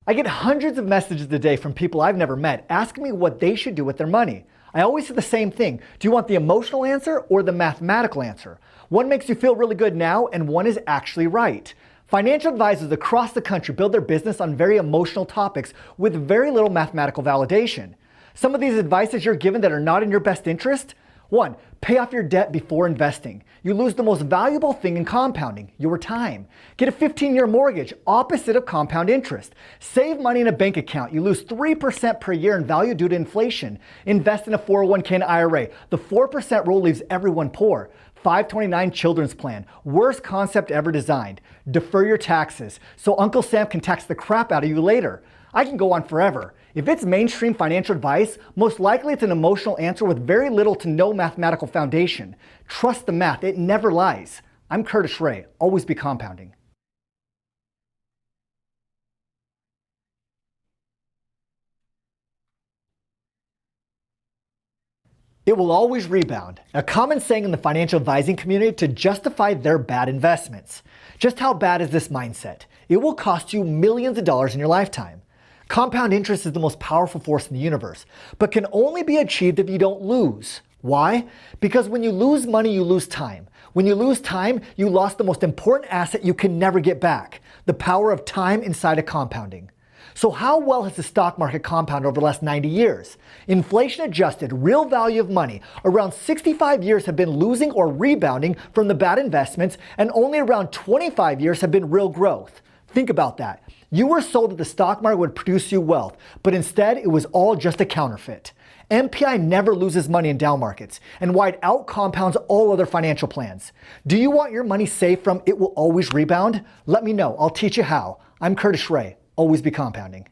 I get hundreds of messages a day from people I've never met asking me what they should do with their money. I always say the same thing. Do you want the emotional answer or the mathematical answer? One makes you feel really good now and one is actually right. Financial advisors across the country build their business on very emotional topics with very little mathematical validation. Some of these advices you're given that are not in your best interest: 1. Pay off your debt before investing. You lose the most valuable thing in compounding, your time. Get a 15-year mortgage, opposite of compound interest. Save money in a bank account. You lose 3% per year in value due to inflation. Invest in a 401k and IRA. The 4% rule leaves everyone poor. 529 children's plan. Worst concept ever designed. Defer your taxes so Uncle Sam can tax the crap out of you later. I can go on forever. If it's mainstream financial advice, most likely it's an emotional answer with very little to no mathematical foundation. Trust the math, it never lies. I'm Curtis Ray, always be compounding. It will always rebound, a common saying in the financial advising community to justify their bad investments. Just how bad is this mindset? It will cost you millions of dollars in your lifetime. Compound interest is the most powerful force in the universe, but can only be achieved if you don't lose. Why? Because when you lose money, you lose time. When you lose time, you lost the most important asset you can never get back: the power of time inside of compounding. So how well has the stock market compounded over the last 90 years? Inflation adjusted, real value of money, around 65 years have been losing or rebounding from the bad investments, and only around 25 years have been real growth. Think about that. You were sold that the stock market would produce you wealth, but instead it was all just a counterfeit. MPI never loses money in down markets, and why it out compounds all other financial plans. Do you want your money safe from it will always rebound? Let me know, I'll teach you how. I'm Curtis Ray, always be compounding.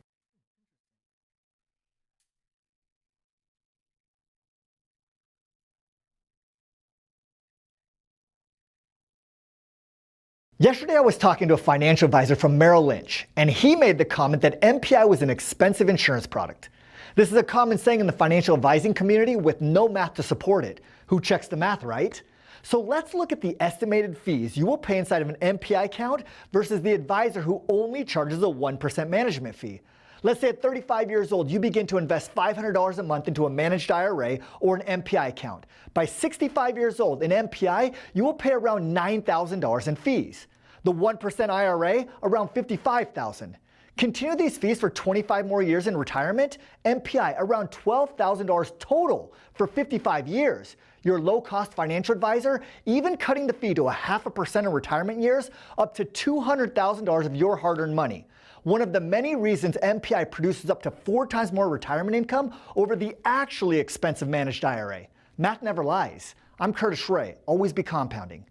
Yesterday I was talking to a financial advisor from Merrill Lynch, and he made the comment that MPI was an expensive insurance product. This is a common saying in the financial advising community with no math to support it. Who checks the math, right? So let's look at the estimated fees you will pay inside of an MPI account versus the advisor who only charges a 1% management fee. Let's say at 35 years old, you begin to invest $500 a month into a managed IRA or an MPI account. By 65 years old, in MPI, you will pay around $9,000 in fees. The 1% IRA, around $55,000. Continue these fees for 25 more years in retirement, MPI around $12,000 total for 55 years. Your low-cost financial advisor, even cutting the fee to 0.5% in retirement years, up to $200,000 of your hard-earned money. One of the many reasons MPI produces up to 4 times more retirement income over the actually expensive managed IRA. Math never lies. I'm Curtis Ray, always be compounding.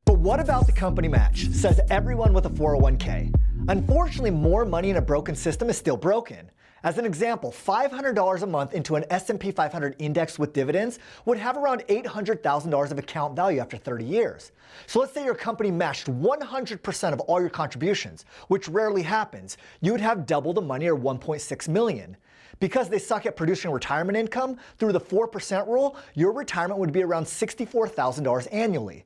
But what about the company match? Says everyone with a 401k. Unfortunately, more money in a broken system is still broken. As an example, $500 a month into an S&P 500 index with dividends would have around $800,000 of account value after 30 years. So let's say your company matched 100% of all your contributions, which rarely happens. You would have double the money, or $1.6 million. Because they suck at producing retirement income, through the 4% rule, your retirement would be around $64,000 annually.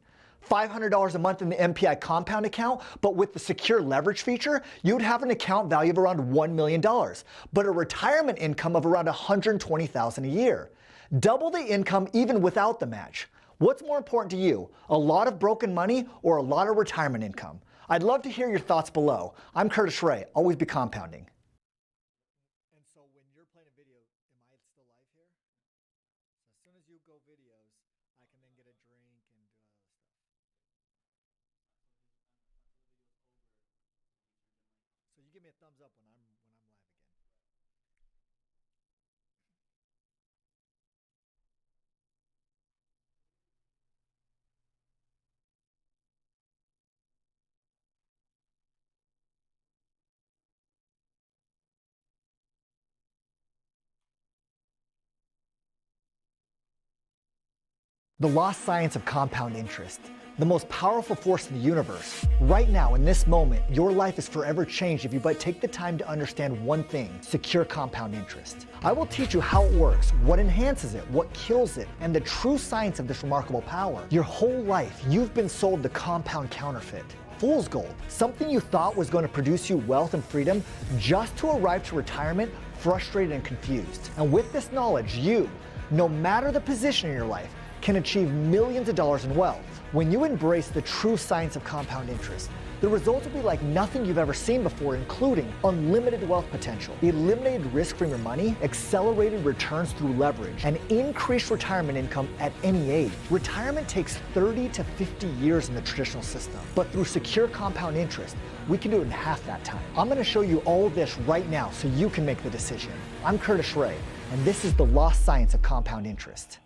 $500 a month in the MPI compound account, but with the secure leverage feature, you'd have an account value of around $1 million, but a retirement income of around $120,000 a year. Double the income even without the match. What's more important to you, a lot of broken money or a lot of retirement income? I'd love to hear your thoughts below. I'm Curtis Ray, always be compounding. And so when you're playing a video, am I still live here? So as soon as you go videos, I can then get a drink and do other stuff. So you give me a thumbs up when I'm live again. The lost science of compound interest, the most powerful force in the universe. Right now, in this moment, your life is forever changed if you but take the time to understand one thing: secure compound interest. I will teach you how it works, what enhances it, what kills it, and the true science of this remarkable power. Your whole life, you've been sold the compound counterfeit. Fool's gold, something you thought was going to produce you wealth and freedom, just to arrive to retirement frustrated and confused. And with this knowledge, you, no matter the position in your life, can achieve millions of dollars in wealth. When you embrace the true science of compound interest, the results will be like nothing you've ever seen before, including unlimited wealth potential, eliminated risk from your money, accelerated returns through leverage, and increased retirement income at any age. Retirement takes 30 to 50 years in the traditional system, but through secure compound interest, we can do it in half that time. I'm gonna show you all of this right now so you can make the decision. I'm Curtis Ray, and this is the lost science of compound interest.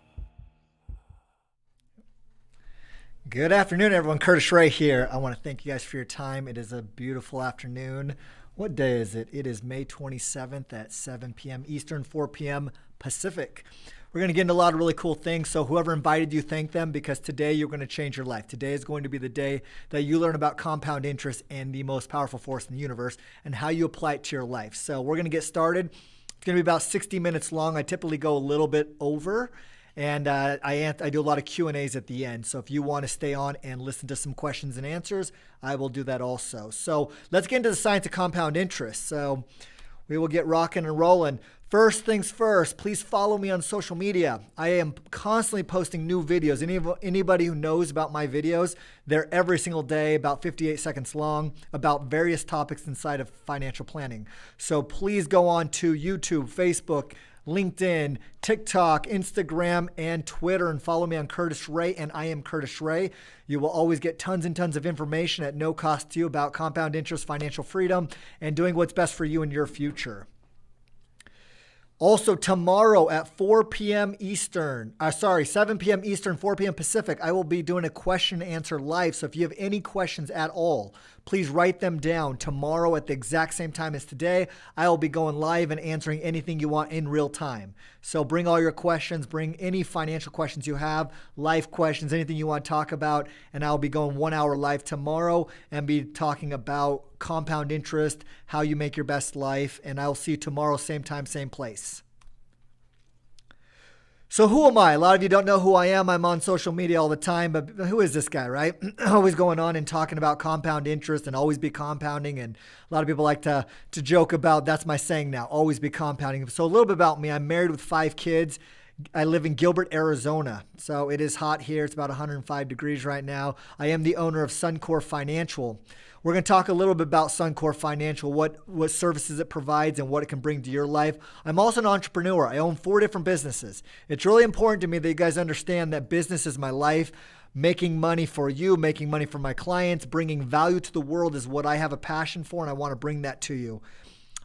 Good afternoon, everyone. Curtis Ray here. I want to thank you guys for your time. It is a beautiful afternoon. What day is it? It is May 27th at 7 p.m. Eastern, 4 p.m. Pacific. We're going to get into a lot of really cool things. So whoever invited you, thank them, because today you're going to change your life. Today is going to be the day that you learn about compound interest and the most powerful force in the universe and how you apply it to your life. So we're going to get started. It's going to be about 60 minutes long. I typically go a little bit over. And I do a lot of Q&As at the end. So if you want to stay on and listen to some questions and answers, I will do that also. So let's get into the science of compound interest. So we will get rocking and rolling. First things first, please follow me on social media. I am constantly posting new videos. Anybody who knows about my videos, they're every single day, about 58 seconds long, about various topics inside of financial planning. So please go on to YouTube, Facebook, LinkedIn, TikTok, Instagram, and Twitter, and follow me on Curtis Ray, and I am Curtis Ray. You will always get tons and tons of information at no cost to you about compound interest, financial freedom, and doing what's best for you in your future. Also, tomorrow at 7 p.m. Eastern, 4 p.m. Pacific, I will be doing a question and answer live. So if you have any questions at all, please write them down. Tomorrow at the exact same time as today, I will be going live and answering anything you want in real time. So bring all your questions, bring any financial questions you have, life questions, anything you want to talk about, and I'll be going 1 hour live tomorrow and be talking about compound interest, how you make your best life, and I'll see you tomorrow, same time, same place. So who am I? A lot of you don't know who I am. I'm on social media all the time, but who is this guy, right? Always going on and talking about compound interest and always be compounding. And a lot of people like to joke about, that's my saying now, always be compounding. So a little bit about me. I'm married with 5 kids. I live in Gilbert, Arizona. So it is hot here. It's about 105 degrees right now. I am the owner of SunCor Financial. We're going to talk a little bit about SunCor Financial, what services it provides and what it can bring to your life. I'm also an entrepreneur. I own 4 different businesses. It's really important to me that you guys understand that business is my life. Making money for you, making money for my clients, bringing value to the world is what I have a passion for, and I want to bring that to you.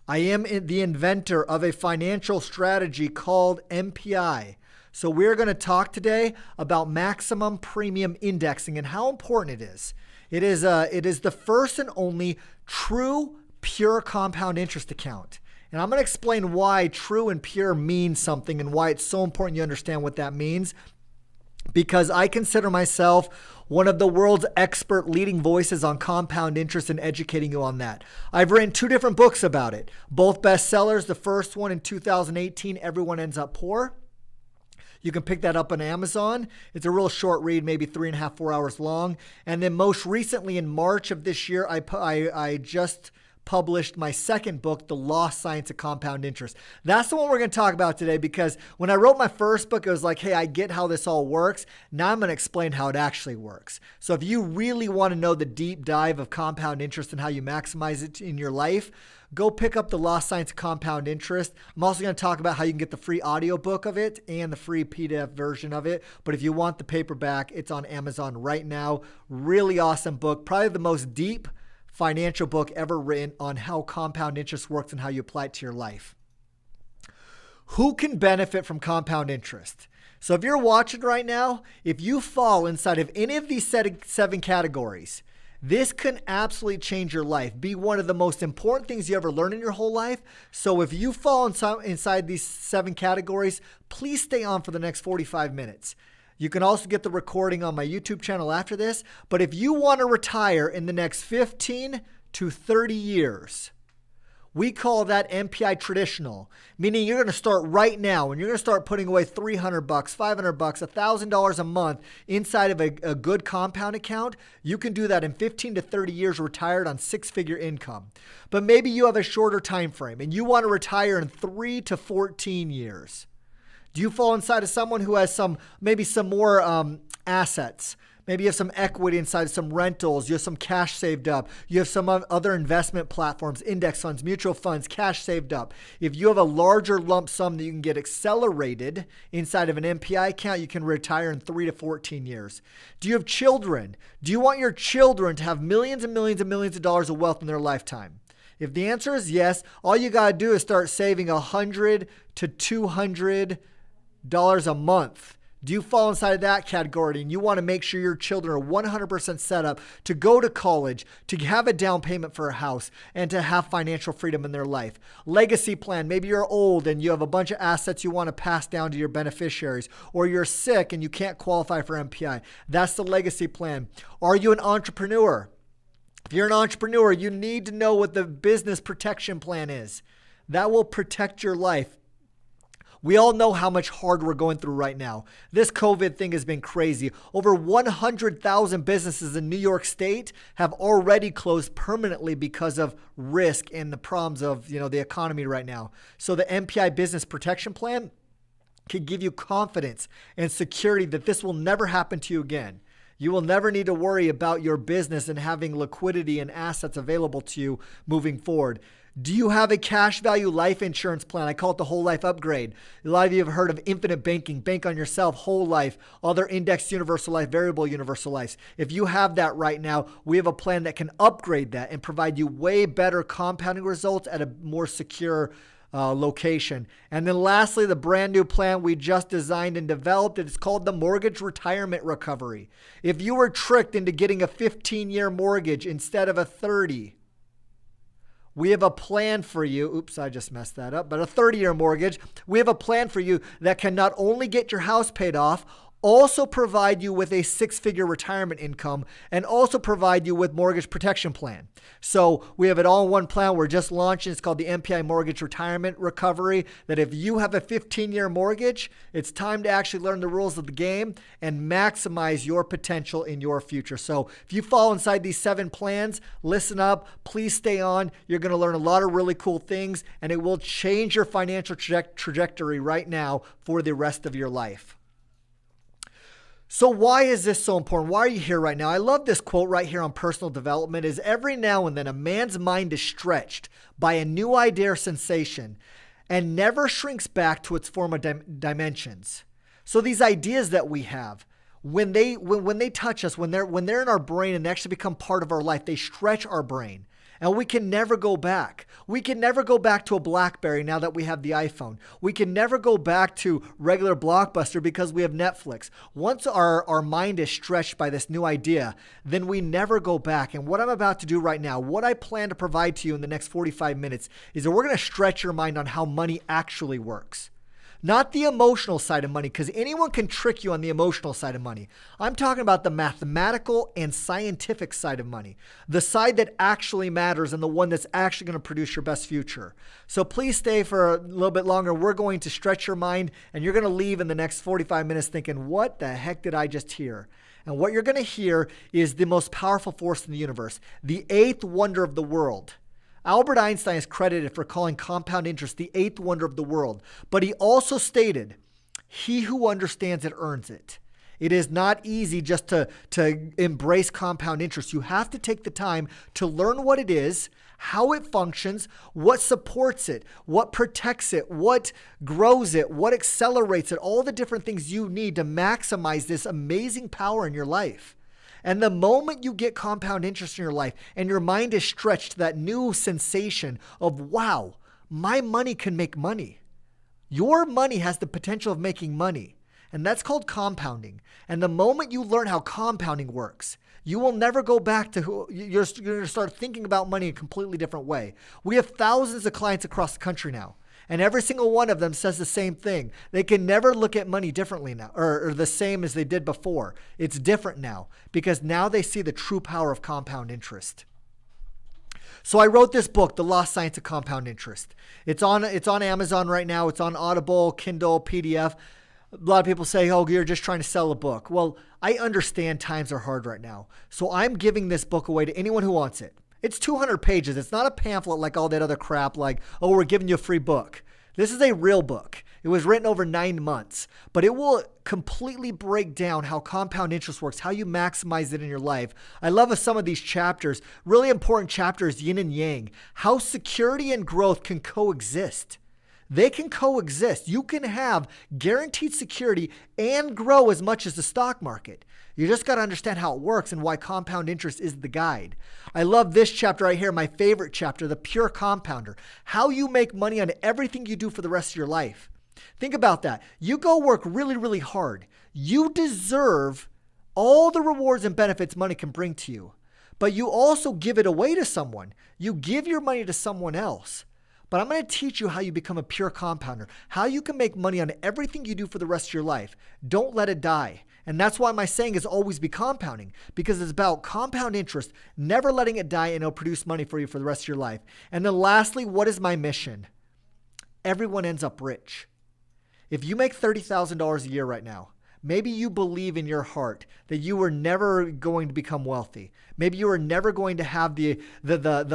I am the inventor of a financial strategy called MPI. So we're going to talk today about maximum premium indexing and how important it is. It is the first and only true, pure compound interest account. And I'm going to explain why true and pure means something and why it's so important you understand what that means. Because I consider myself one of the world's expert leading voices on compound interest and educating you on that. I've written 2 different books about it, both bestsellers. The first one in 2018, Everyone Ends Up Poor. You can pick that up on Amazon. It's a real short read, maybe 3.5, 4 hours long. And then most recently in March of this year, I just published my second book, The Lost Science of Compound Interest. That's the one we're going to talk about today, because when I wrote my first book, it was like, hey, I get how this all works. Now I'm going to explain how it actually works. So if you really want to know the deep dive of compound interest and how you maximize it in your life, go pick up The Lost Science of Compound Interest. I'm also going to talk about how you can get the free audiobook of it and the free PDF version of it. But if you want the paperback, it's on Amazon right now. Really awesome book. Probably the most deep financial book ever written on how compound interest works and how you apply it to your life. Who can benefit from compound interest? So if you're watching right now, if you fall inside of any of these 7 categories, this can absolutely change your life. Be one of the most important things you ever learn in your whole life. So if you fall inside these 7 categories, please stay on for the next 45 minutes. You can also get the recording on my YouTube channel after this. But if you want to retire in the next 15 to 30 years, we call that MPI traditional, meaning you're going to start right now and you're going to start putting away $300, $500, $1,000 a month inside of a good compound account. You can do that in 15 to 30 years retired on six-figure income. But maybe you have a shorter time frame and you want to retire in 3 to 14 years. Do you fall inside of someone who has maybe some more assets? Maybe you have some equity inside, some rentals, you have some cash saved up, you have some other investment platforms, index funds, mutual funds, cash saved up. If you have a larger lump sum that you can get accelerated inside of an MPI account, you can retire in 3 to 14 years. Do you have children? Do you want your children to have millions and millions and millions of dollars of wealth in their lifetime? If the answer is yes, all you got to do is start saving $100 to $200 a month. Do you fall inside of that category and you want to make sure your children are 100% set up to go to college, to have a down payment for a house, and to have financial freedom in their life? Legacy plan. Maybe you're old and you have a bunch of assets you want to pass down to your beneficiaries, or you're sick and you can't qualify for MPI. That's the legacy plan. Are you an entrepreneur? If you're an entrepreneur, you need to know what the business protection plan is. That will protect your life. We all know how much hard we're going through right now. This COVID thing has been crazy. Over 100,000 businesses in New York State have already closed permanently because of risk and the problems of, the economy right now. So the MPI Business Protection Plan can give you confidence and security that this will never happen to you again. You will never need to worry about your business and having liquidity and assets available to you moving forward. Do you have a cash value life insurance plan? I call it the whole life upgrade. A lot of you have heard of infinite banking, bank on yourself, whole life, other indexed universal life, variable universal lives. If you have that right now, we have a plan that can upgrade that and provide you way better compounding results at a more secure location. And then lastly, the brand new plan we just designed and developed, it's called the Mortgage Retirement Recovery. If you were tricked into getting a 15-year mortgage instead of a 30, we have a plan for you. Oops, I just messed that up. But a 30-year mortgage. We have a plan for you that can not only get your house paid off, also provide you with a six-figure retirement income, and also provide you with mortgage protection plan. So we have it all in one plan. We're just launching. It's called the MPI Mortgage Retirement Recovery, that if you have a 15-year mortgage, it's time to actually learn the rules of the game and maximize your potential in your future. So if you fall inside these 7 plans, listen up. Please stay on. You're going to learn a lot of really cool things, and it will change your financial trajectory right now for the rest of your life. So why is this so important? Why are you here right now? I love this quote right here on personal development is every now and then a man's mind is stretched by a new idea or sensation and never shrinks back to its former dimensions. So these ideas that we have, when they touch us, when they're in our brain and they actually become part of our life, they stretch our brain. And we can never go back. We can never go back to a BlackBerry now that we have the iPhone. We can never go back to regular Blockbuster because we have Netflix. Once our mind is stretched by this new idea, then we never go back. And what I'm about to do right now, what I plan to provide to you in the next 45 minutes is that we're going to stretch your mind on how money actually works. Not the emotional side of money, because anyone can trick you on the emotional side of money. I'm talking about the mathematical and scientific side of money, the side that actually matters and the one that's actually going to produce your best future. So please stay for a little bit longer. We're going to stretch your mind, and you're going to leave in the next 45 minutes thinking, what the heck did I just hear? And what you're going to hear is the most powerful force in the universe, the 8th wonder of the world. Albert Einstein is credited for calling compound interest the 8th wonder of the world, but he also stated, he who understands it earns it. It is not easy just to embrace compound interest. You have to take the time to learn what it is, how it functions, what supports it, what protects it, what grows it, what accelerates it, all the different things you need to maximize this amazing power in your life. And the moment you get compound interest in your life and your mind is stretched to that new sensation of, wow, my money can make money. Your money has the potential of making money. And that's called compounding. And the moment you learn how compounding works, you will never go back to you're going to start thinking about money in a completely different way. We have thousands of clients across the country now. And every single one of them says the same thing. They can never look at money differently now, or the same as they did before. It's different now because now they see the true power of compound interest. So I wrote this book, The Lost Science of Compound Interest. It's on Amazon right now. It's on Audible, Kindle, PDF. A lot of people say, oh, you're just trying to sell a book. Well, I understand times are hard right now. So I'm giving this book away to anyone who wants it. It's 200 pages. It's not a pamphlet like all that other crap like, oh, we're giving you a free book. This is a real book. It was written over 9 months, but it will completely break down how compound interest works, how you maximize it in your life. I love some of these chapters, really important chapters, yin and yang, how security and growth can coexist. They can coexist. You can have guaranteed security and grow as much as the stock market. You just got to understand how it works and why compound interest is the guide. I love this chapter right here, my favorite chapter, the pure compounder, how you make money on everything you do for the rest of your life. Think about that. You go work really, really hard. You deserve all the rewards and benefits money can bring to you, but you also give it away to someone. You give your money to someone else. But I'm going to teach you how you become a pure compounder, how you can make money on everything you do for the rest of your life. Don't let it die. And that's why my saying is always be compounding, because it's about compound interest, never letting it die, and it'll produce money for you for the rest of your life. And then lastly, what is my mission? Everyone ends up rich. If you make $30,000 a year right now, maybe you believe in your heart that you were never going to become wealthy. Maybe you were never going to have the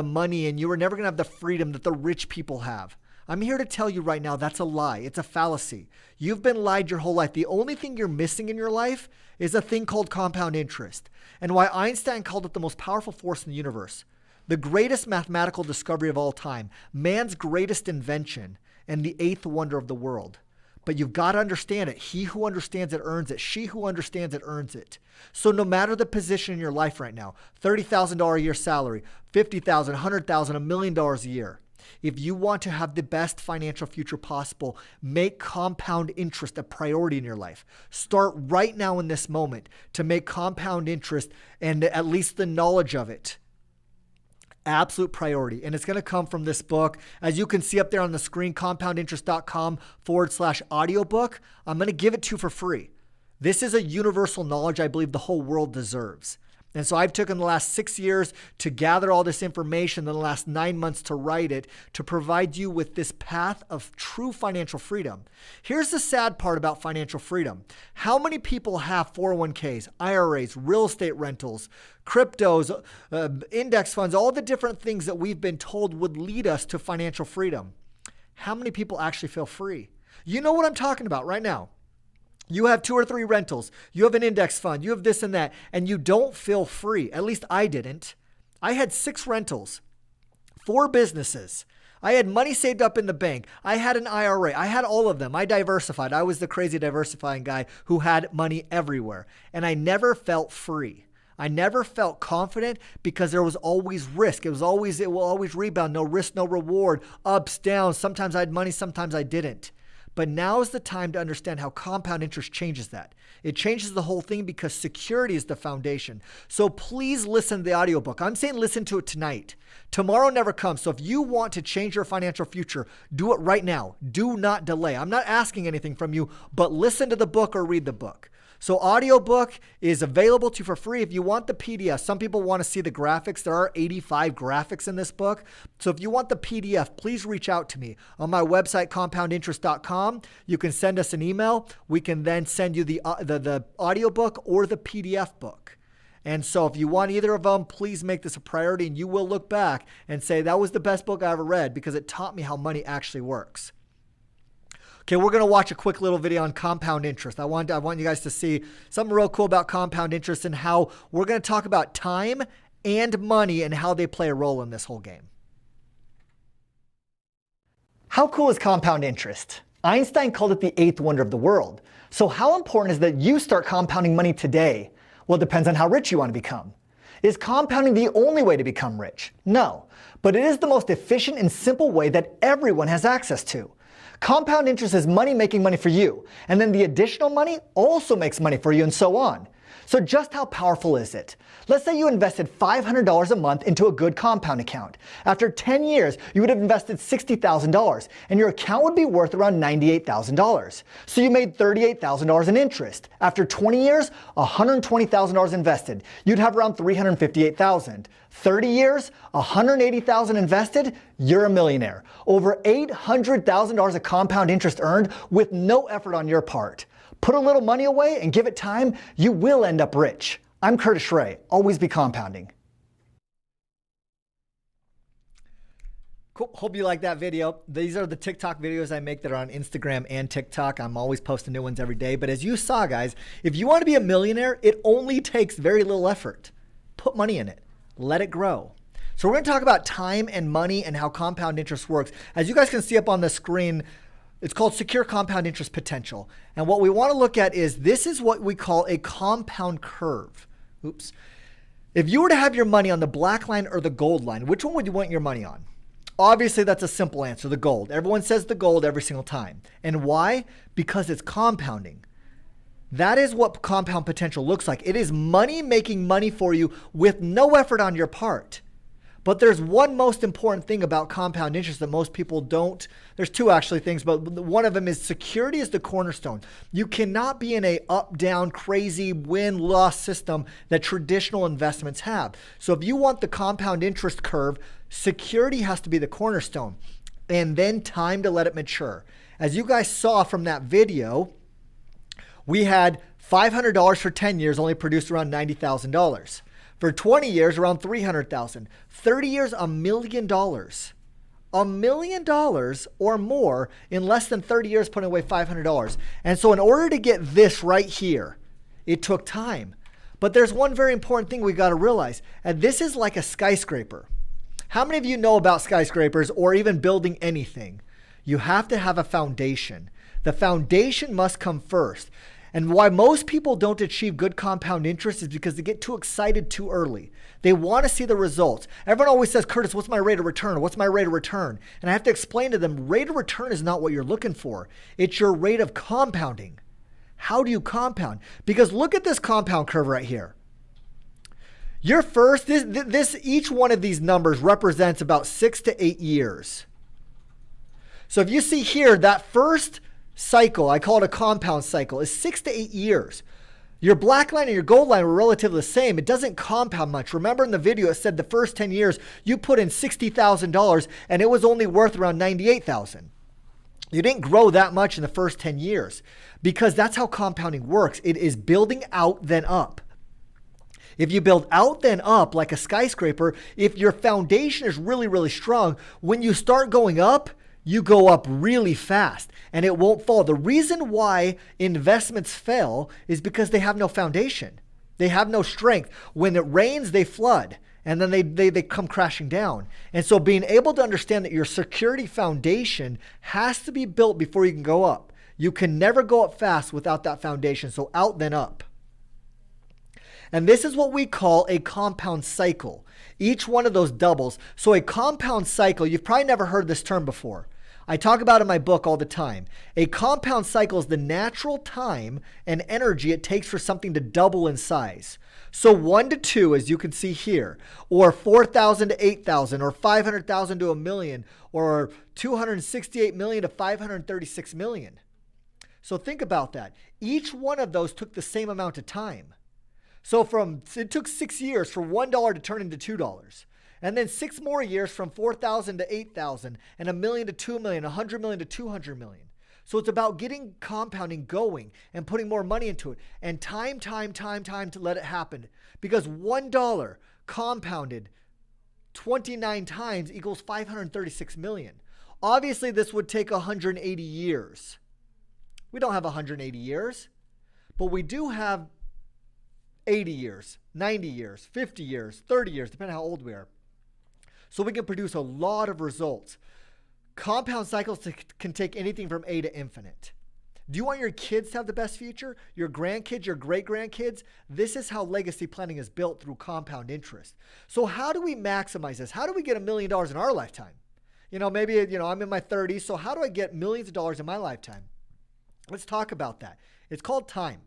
money, and you were never going to have the freedom that the rich people have. I'm here to tell you right now that's a lie. It's a fallacy. You've been lied your whole life. The only thing you're missing in your life is a thing called compound interest, and why Einstein called it the most powerful force in the universe, the greatest mathematical discovery of all time, man's greatest invention, and the eighth wonder of the world. But you've got to understand it. He who understands it earns it. She who understands it earns it. So no matter the position in your life right now, $30,000 a year salary, $50,000, $100,000, $1 million a year, if you want to have the best financial future possible, make compound interest a priority in your life. Start right now in this moment to make compound interest, and at least the knowledge of it, absolute priority. And it's going to come from this book. As you can see up there on the screen, compoundinterest.com/audiobook. I'm going to give it to you for free. This is a universal knowledge I believe the whole world deserves. And so I've taken the last 6 years to gather all this information, then the last 9 months to write it, to provide you with this path of true financial freedom. Here's the sad part about financial freedom. How many people have 401ks, IRAs, real estate rentals, cryptos, index funds, all the different things that we've been told would lead us to financial freedom? How many people actually feel free? You know what I'm talking about right now. You have 2 or 3 rentals, you have an index fund, you have this and that, and you don't feel free. At least I didn't. I had 6 rentals, 4 businesses. I had money saved up in the bank. I had an IRA. I had all of them. I diversified. I was the crazy diversifying guy who had money everywhere. And I never felt free. I never felt confident because there was always risk. It will always rebound. No risk, no reward, ups, downs. Sometimes I had money, sometimes I didn't. But now is the time to understand how compound interest changes that. It changes the whole thing because security is the foundation. So please listen to the audiobook. I'm saying listen to it tonight. Tomorrow never comes. So if you want to change your financial future, do it right now. Do not delay. I'm not asking anything from you, but listen to the book or read the book. So audiobook is available to you for free if you want the PDF. Some people want to see the graphics. There are 85 graphics in this book. So if you want the PDF, please reach out to me on my website, compoundinterest.com. You can send us an email. We can then send you the audiobook or the PDF book. And so if you want either of them, please make this a priority, and you will look back and say, that was the best book I ever read because it taught me how money actually works. Okay, we're going to watch a quick little video on compound interest. I want you guys to see something real cool about compound interest and how we're going to talk about time and money and how they play a role in this whole game. How cool is compound interest? Einstein called it the eighth wonder of the world. So how important is that you start compounding money today? Well, it depends on how rich you want to become. Is compounding the only way to become rich? No, but it is the most efficient and simple way that everyone has access to. Compound interest is money making money for you, and then the additional money also makes money for you, and so on. So just how powerful is it? Let's say you invested $500 a month into a good compound account. After 10 years, you would have invested $60,000 and your account would be worth around $98,000. So you made $38,000 in interest. After 20 years, $120,000 invested. You'd have around $358,000. 30 years, $180,000 invested, you're a millionaire. Over $800,000 of compound interest earned with no effort on your part. Put a little money away and give it time, you will end up rich. I'm Curtis Schray. Always be compounding. Cool. Hope you like that video. These are the TikTok videos I make that are on Instagram and TikTok. I'm always posting new ones every day. But as you saw, guys, if you want to be a millionaire, it only takes very little effort. Put money in it. Let it grow. So we're going to talk about time and money and how compound interest works. As you guys can see up on the screen, it's called Secure Compound Interest Potential. And what we want to look at is this is what we call a compound curve. Oops. If you were to have your money on the black line or the gold line, which one would you want your money on? Obviously, that's a simple answer, the gold. Everyone says the gold every single time. And why? Because it's compounding. That is what compound potential looks like. It is money making money for you with no effort on your part. But there's one most important thing about compound interest that most people don't. There's two actually things, but one of them is security is the cornerstone. You cannot be in a up-down, crazy win-loss system that traditional investments have. So if you want the compound interest curve, security has to be the cornerstone, and then time to let it mature. As you guys saw from that video, we had $500 for 10 years, only produced around $90,000. For 20 years, around $300,000. 30 years, $1 million. $1 million or more in less than 30 years, putting away $500. And so in order to get this right here, it took time. But there's one very important thing we got to realize, and this is like a skyscraper. How many of you know about skyscrapers or even building anything? You have to have a foundation. The foundation must come first. And why most people don't achieve good compound interest is because they get too excited too early. They want to see the results. Everyone always says, Curtis, what's my rate of return? What's my rate of return? And I have to explain to them, rate of return is not what you're looking for. It's your rate of compounding. How do you compound? Because look at this compound curve right here. Your first, each one of these numbers represents about 6 to 8 years. So if you see here, that first cycle, I call it a compound cycle, is 6 to 8 years. Your black line and your gold line were relatively the same. It doesn't compound much. Remember in the video, it said the first 10 years, you put in $60,000 and it was only worth around $98,000. You didn't grow that much in the first 10 years because that's how compounding works. It is building out, then up. If you build out, then up like a skyscraper, if your foundation is really, really strong, when you start going up, you go up really fast and it won't fall. The reason why investments fail is because they have no foundation. They have no strength. When it rains, they flood and then they come crashing down. And so being able to understand that your security foundation has to be built before you can go up. You can never go up fast without that foundation. So out, then up. And this is what we call a compound cycle. Each one of those doubles. So a compound cycle, you've probably never heard this term before. I talk about it in my book all the time. A compound cycle is the natural time and energy it takes for something to double in size. So 1 to 2, as you can see here, or 4,000 to 8,000, or 500,000 to a million, or 268 million to 536 million. So think about that. Each one of those took the same amount of time. So it took 6 years for $1 to turn into $2. And then 6 more years from 4,000 to 8,000, and 1 million to 2 million, 100 million to 200 million. So it's about getting compounding going and putting more money into it and time to let it happen. Because $1 compounded 29 times equals 536 million. Obviously, this would take 180 years. We don't have 180 years, but we do have 80 years, 90 years, 50 years, 30 years, depending on how old we are. So we can produce a lot of results. Compound cycles can take anything from A to infinite. Do you want your kids to have the best future? Your grandkids, your great-grandkids? This is how legacy planning is built through compound interest. So how do we maximize this? How do we get $1 million in our lifetime? Maybe, I'm in my 30s, so how do I get millions of dollars in my lifetime? Let's talk about that. It's called time.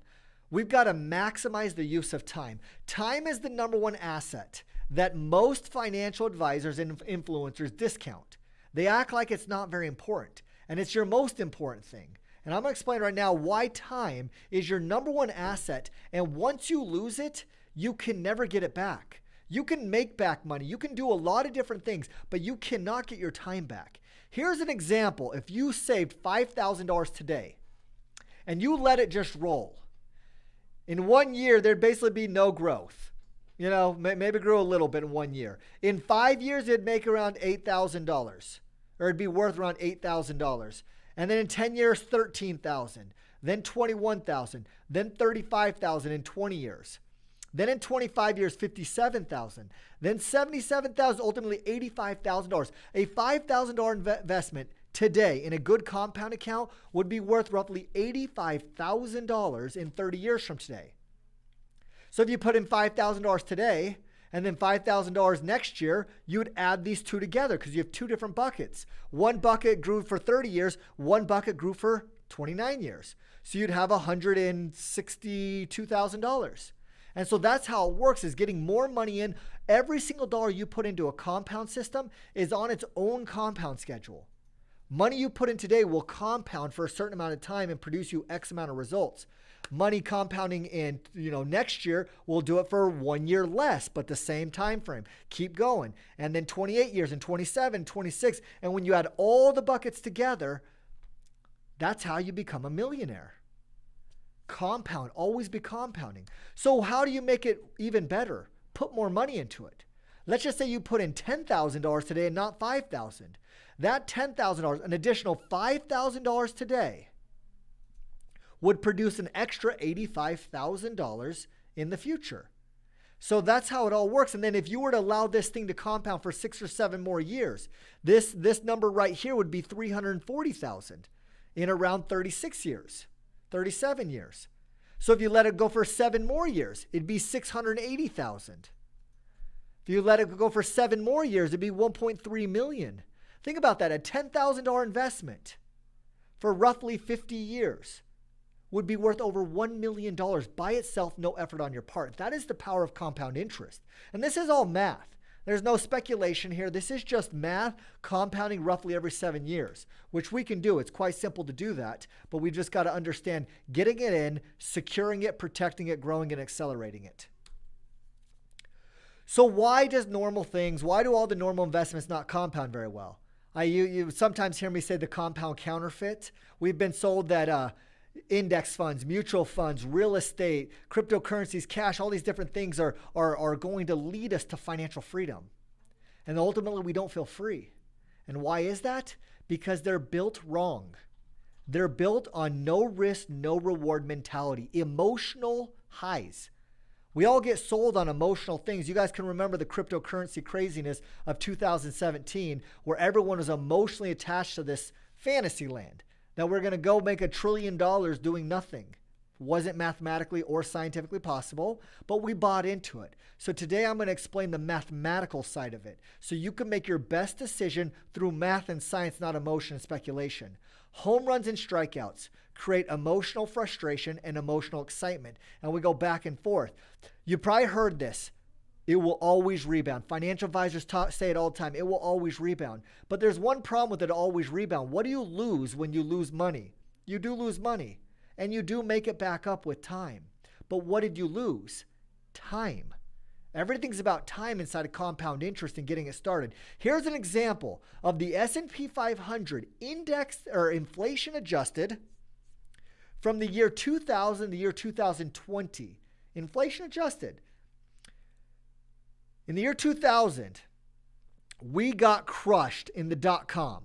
We've got to maximize the use of time. Time is the number one asset that most financial advisors and influencers discount. They act like it's not very important, and it's your most important thing. And I'm going to explain right now why time is your number one asset, and once you lose it, you can never get it back. You can make back money. You can do a lot of different things, but you cannot get your time back. Here's an example. If you saved $5,000 today and you let it just roll, in 1 year, there'd basically be no growth. You know, maybe grow a little bit in 1 year. In 5 years, it'd make around $8,000, or it'd be worth around $8,000. And then in 10 years, $13,000, then $21,000, then $35,000 in 20 years. Then in 25 years, $57,000, then $77,000, ultimately $85,000. A $5,000 investment today in a good compound account would be worth roughly $85,000 in 30 years from today. So if you put in $5,000 today and then $5,000 next year, you'd add these two together because you have two different buckets. One bucket grew for 30 years, one bucket grew for 29 years. So you'd have $162,000. And so that's how it works, is getting more money in. Every single dollar you put into a compound system is on its own compound schedule. Money you put in today will compound for a certain amount of time and produce you X amount of results. Money compounding in, next year will do it for 1 year less, but the same time frame. Keep going. And then 28 years and 27, 26. And when you add all the buckets together, that's how you become a millionaire. Compound, always be compounding. So how do you make it even better? Put more money into it. Let's just say you put in $10,000 today and not $5,000. That $10,000, an additional $5,000 today, would produce an extra $85,000 in the future. So that's how it all works. And then if you were to allow this thing to compound for 6 or 7 more years, this number right here would be $340,000 in around 36 years. 37 years. So if you let it go for 7 more years, it'd be $680,000. If you let it go for 7 more years, it'd be $1.3 million. Think about that. A $10,000 investment for roughly 50 years would be worth over $1 million by itself, no effort on your part. That is the power of compound interest. And this is all math. There's no speculation here. This is just math compounding roughly every 7 years, which we can do. It's quite simple to do that, but we've just got to understand getting it in, securing it, protecting it, growing and accelerating it. So why do all the normal investments not compound very well? You sometimes hear me say the compound counterfeit. We've been sold that index funds, mutual funds, real estate, cryptocurrencies, cash, all these different things are going to lead us to financial freedom. And ultimately, we don't feel free. And why is that? Because they're built wrong. They're built on no risk, no reward mentality, emotional highs. We all get sold on emotional things. You guys can remember the cryptocurrency craziness of 2017, where everyone was emotionally attached to this fantasy land. That we're going to go make $1 trillion doing nothing. Wasn't mathematically or scientifically possible, but we bought into it. So today I'm going to explain the mathematical side of it, so you can make your best decision through math and science, not emotion and speculation. Home runs and strikeouts create emotional frustration and emotional excitement, and we go back and forth. You probably heard this. It will always rebound. Financial advisors say it all the time. It will always rebound. But there's one problem with it always rebound. What do you lose when you lose money? You do lose money, and you do make it back up with time. But what did you lose? Time. Everything's about time inside of compound interest and getting it started. Here's an example of the S&P 500 indexed or inflation adjusted from the year 2000 to the year 2020. Inflation adjusted. In the year 2000, we got crushed in the .com,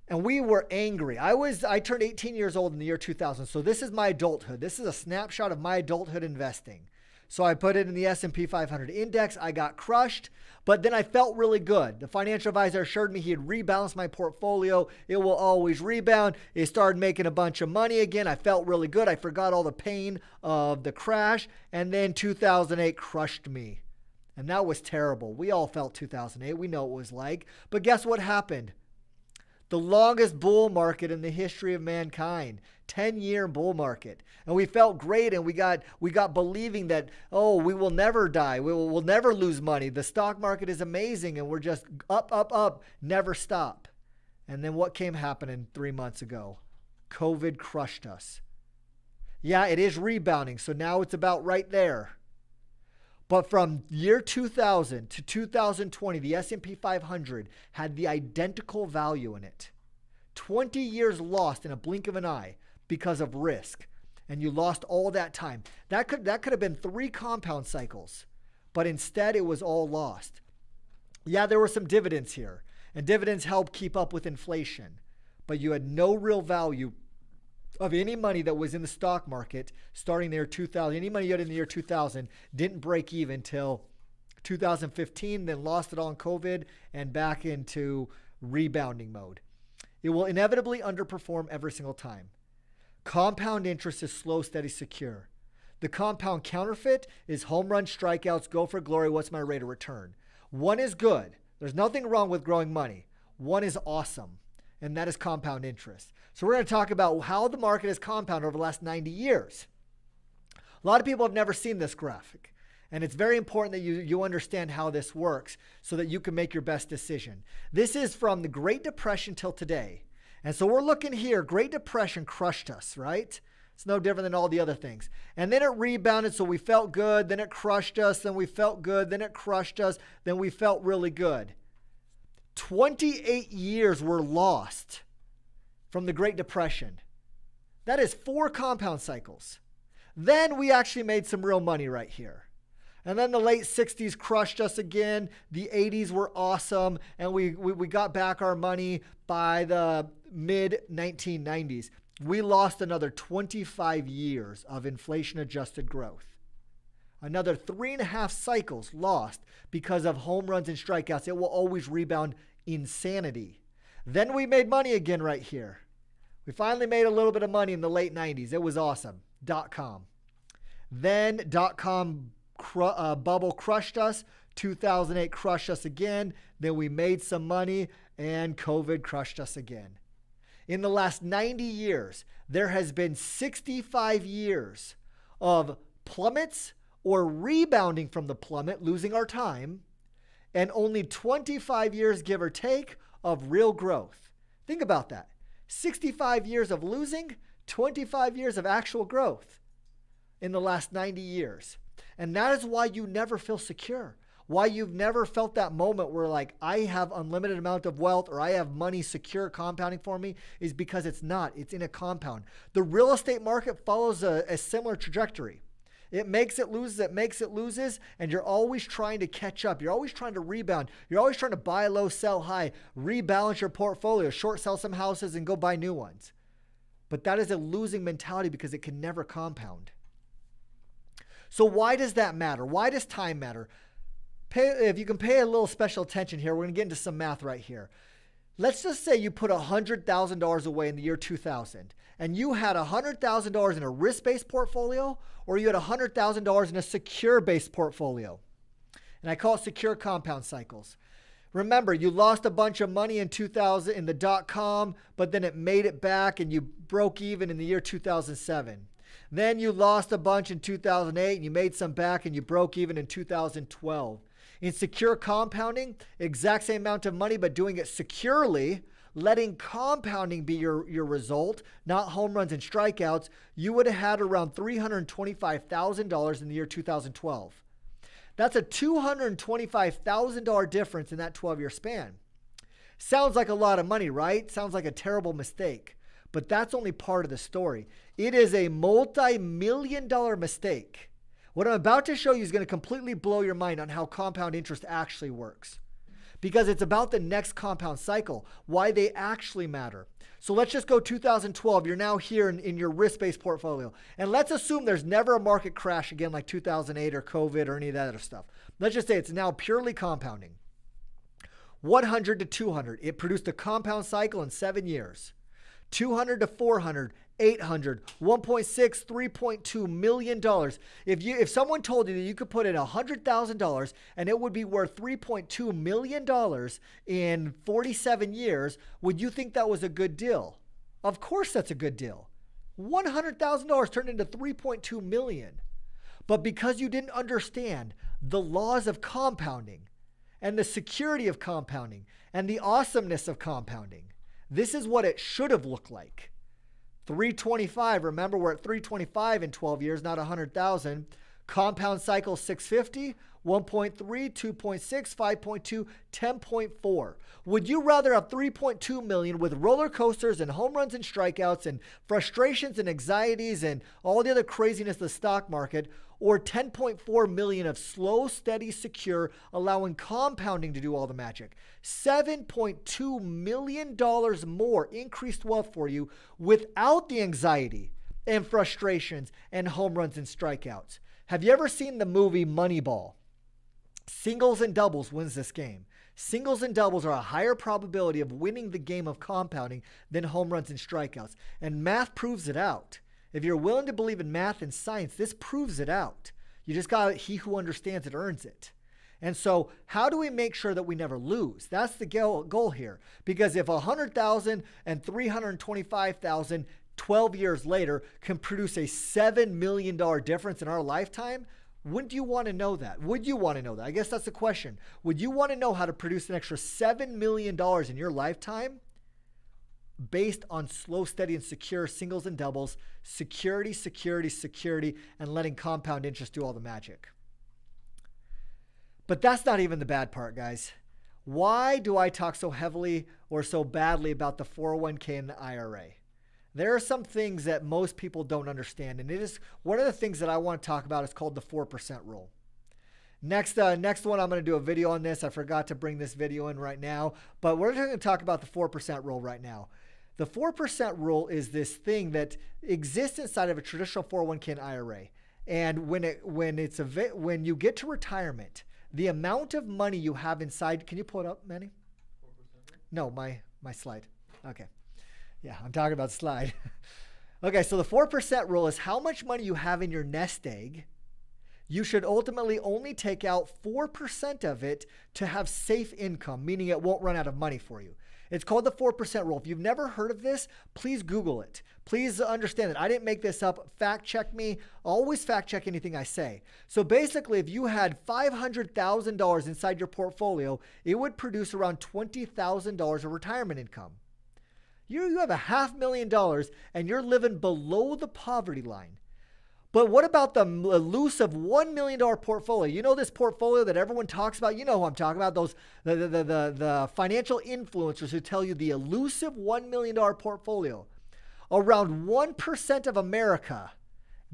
and we were angry. I turned 18 years old in the year 2000, so this is my adulthood. This is a snapshot of my adulthood investing. So I put it in the S&P 500 index. I got crushed, but then I felt really good. The financial advisor assured me he had rebalanced my portfolio. It will always rebound. It started making a bunch of money again. I felt really good. I forgot all the pain of the crash, and then 2008 crushed me. And that was terrible. We all felt 2008. We know what it was like. But guess what happened? the longest bull market in the history of mankind, 10-year bull market. And we felt great, and we got believing that, oh, we will never die. We'll never lose money. The stock market is amazing, and we're just up, up, up, never stop. And then what came happening 3 months ago? COVID crushed us. Yeah, it is rebounding, so now it's about right there. But from year 2000 to 2020, the S&P 500 had the identical value in it. 20 years lost in a blink of an eye because of risk. And you lost all that time. That could have been 3 compound cycles. But instead, it was all lost. Yeah, there were some dividends here. And dividends help keep up with inflation. But you had no real value of any money that was in the stock market starting the year 2000. Any money you had in the year 2000 didn't break even till 2015, then lost it all in COVID and back into rebounding mode. It will inevitably underperform every single time. Compound interest is slow, steady, secure. The compound counterfeit is home run, strikeouts, go for glory, what's my rate of return? One is good. There's nothing wrong with growing money. One is awesome, and that is compound interest. So we're going to talk about how the market has compounded over the last 90 years. A lot of people have never seen this graphic, and it's very important that you understand how this works so that you can make your best decision. This is from the Great Depression till today. And so we're looking here, Great Depression crushed us, right? It's no different than all the other things. And then it rebounded, so we felt good, then it crushed us, then we felt good, then it crushed us, then we felt really good. 28 years were lost from the Great Depression. That is 4 compound cycles. Then we actually made some real money right here. And then the late 60s crushed us again. The 80s were awesome. And we got back our money by the mid 1990s. We lost another 25 years of inflation-adjusted growth. Another 3.5 cycles lost because of home runs and strikeouts. It will always rebound insanity. Then we made money again right here. We finally made a little bit of money in the late 90s. It was awesome. .com. Then .com bubble crushed us. 2008 crushed us again. Then we made some money and COVID crushed us again. In the last 90 years, there has been 65 years of plummets or rebounding from the plummet, losing our time, and only 25 years, give or take, of real growth. Think about that. 65 years of losing, 25 years of actual growth in the last 90 years. And that is why you never feel secure. Why you've never felt that moment where like, I have unlimited amount of wealth or I have money secure compounding for me is because it's not. It's in a compound. The real estate market follows a similar trajectory. It makes it loses, it makes it loses, and you're always trying to catch up. You're always trying to rebound. You're always trying to buy low, sell high, rebalance your portfolio, short sell some houses and go buy new ones. But that is a losing mentality because it can never compound. So why does that matter? Why does time matter? If you can pay a little special attention here, we're going to get into some math right here. Let's just say you put $100,000 away in the year 2000 and you had $100,000 in a risk-based portfolio or you had $100,000 in a secure-based portfolio. And I call it secure compound cycles. Remember, you lost a bunch of money in 2000 in the .com, but then it made it back and you broke even in the year 2007. Then you lost a bunch in 2008 and you made some back and you broke even in 2012. In secure compounding, exact same amount of money, but doing it securely, letting compounding be your result, not home runs and strikeouts, you would have had around $325,000 in the year 2012. That's a $225,000 difference in that 12-year span. Sounds like a lot of money, right? Sounds like a terrible mistake, but that's only part of the story. It is a multi-million-dollar mistake. What I'm about to show you is going to completely blow your mind on how compound interest actually works. Because it's about the next compound cycle, why they actually matter. So let's just go 2012. You're now here in your risk-based portfolio. And let's assume there's never a market crash again like 2008 or COVID or any of that other stuff. Let's just say it's now purely compounding. 100 to 200, it produced a compound cycle in 7 years. 200 to 400, $800, $1.6, $3.2 million. If someone told you that you could put in $100,000 and it would be worth $3.2 million in 47 years, would you think that was a good deal? Of course that's a good deal. $100,000 turned into $3.2 million. But because you didn't understand the laws of compounding and the security of compounding and the awesomeness of compounding, this is what it should have looked like. 325, remember we're at 325 in 12 years, not 100,000. Compound cycle 650, 1.3, 2.6, 5.2, 10.4. Would you rather have 3.2 million with roller coasters and home runs and strikeouts and frustrations and anxieties and all the other craziness of the stock market, or 10.4 million of slow, steady, secure, allowing compounding to do all the magic? $7.2 million more increased wealth for you without the anxiety and frustrations and home runs and strikeouts. Have you ever seen the movie Moneyball? Singles and doubles wins this game. Singles and doubles are a higher probability of winning the game of compounding than home runs and strikeouts. And math proves it out. If you're willing to believe in math and science, this proves it out. You just got he who understands it earns it. And so how do we make sure that we never lose? That's the goal here. Because if 100,000 and 325,000 12 years later can produce a $7 million difference in our lifetime, wouldn't you want to know that? Would you want to know that? I guess that's the question. Would you want to know how to produce an extra $7 million in your lifetime based on slow, steady, and secure singles and doubles, security, security, security, and letting compound interest do all the magic? But that's not even the bad part, guys. Why do I talk so heavily or so badly about the 401k and the IRA? There are some things that most people don't understand, and it is one of the things that I want to talk about is called the 4% rule. Next one, I'm going to do a video on this. I forgot to bring this video in right now, but we're going to talk about the 4% rule right now. The 4% rule is this thing that exists inside of a traditional 401k and IRA. And when you get to retirement, the amount of money you have inside, can you pull it up, Manny? 4%? No, my slide. Okay. Yeah, I'm talking about slide. Okay, so the 4% rule is how much money you have in your nest egg. You should ultimately only take out 4% of it to have safe income, meaning it won't run out of money for you. It's called the 4% rule. If you've never heard of this, please Google it. Please understand that I didn't make this up. Fact check me. Always fact check anything I say. So basically, if you had $500,000 inside your portfolio, it would produce around $20,000 of retirement income. You have $500,000 and you're living below the poverty line. But what about the elusive $1 million portfolio? You know this portfolio that everyone talks about? You know who I'm talking about, those the financial influencers who tell you the elusive $1 million portfolio. Around 1% of America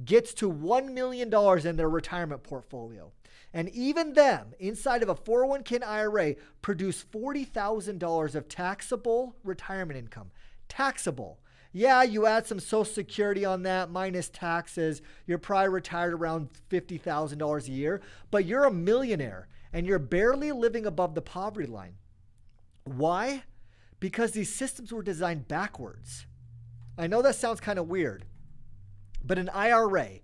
gets to $1 million in their retirement portfolio. And even them, inside of a 401k and IRA, produce $40,000 of taxable retirement income. Taxable. Yeah, you add some Social Security on that, minus taxes. You're probably retired around $50,000 a year, but you're a millionaire and you're barely living above the poverty line. Why? Because these systems were designed backwards. I know that sounds kind of weird, but an IRA,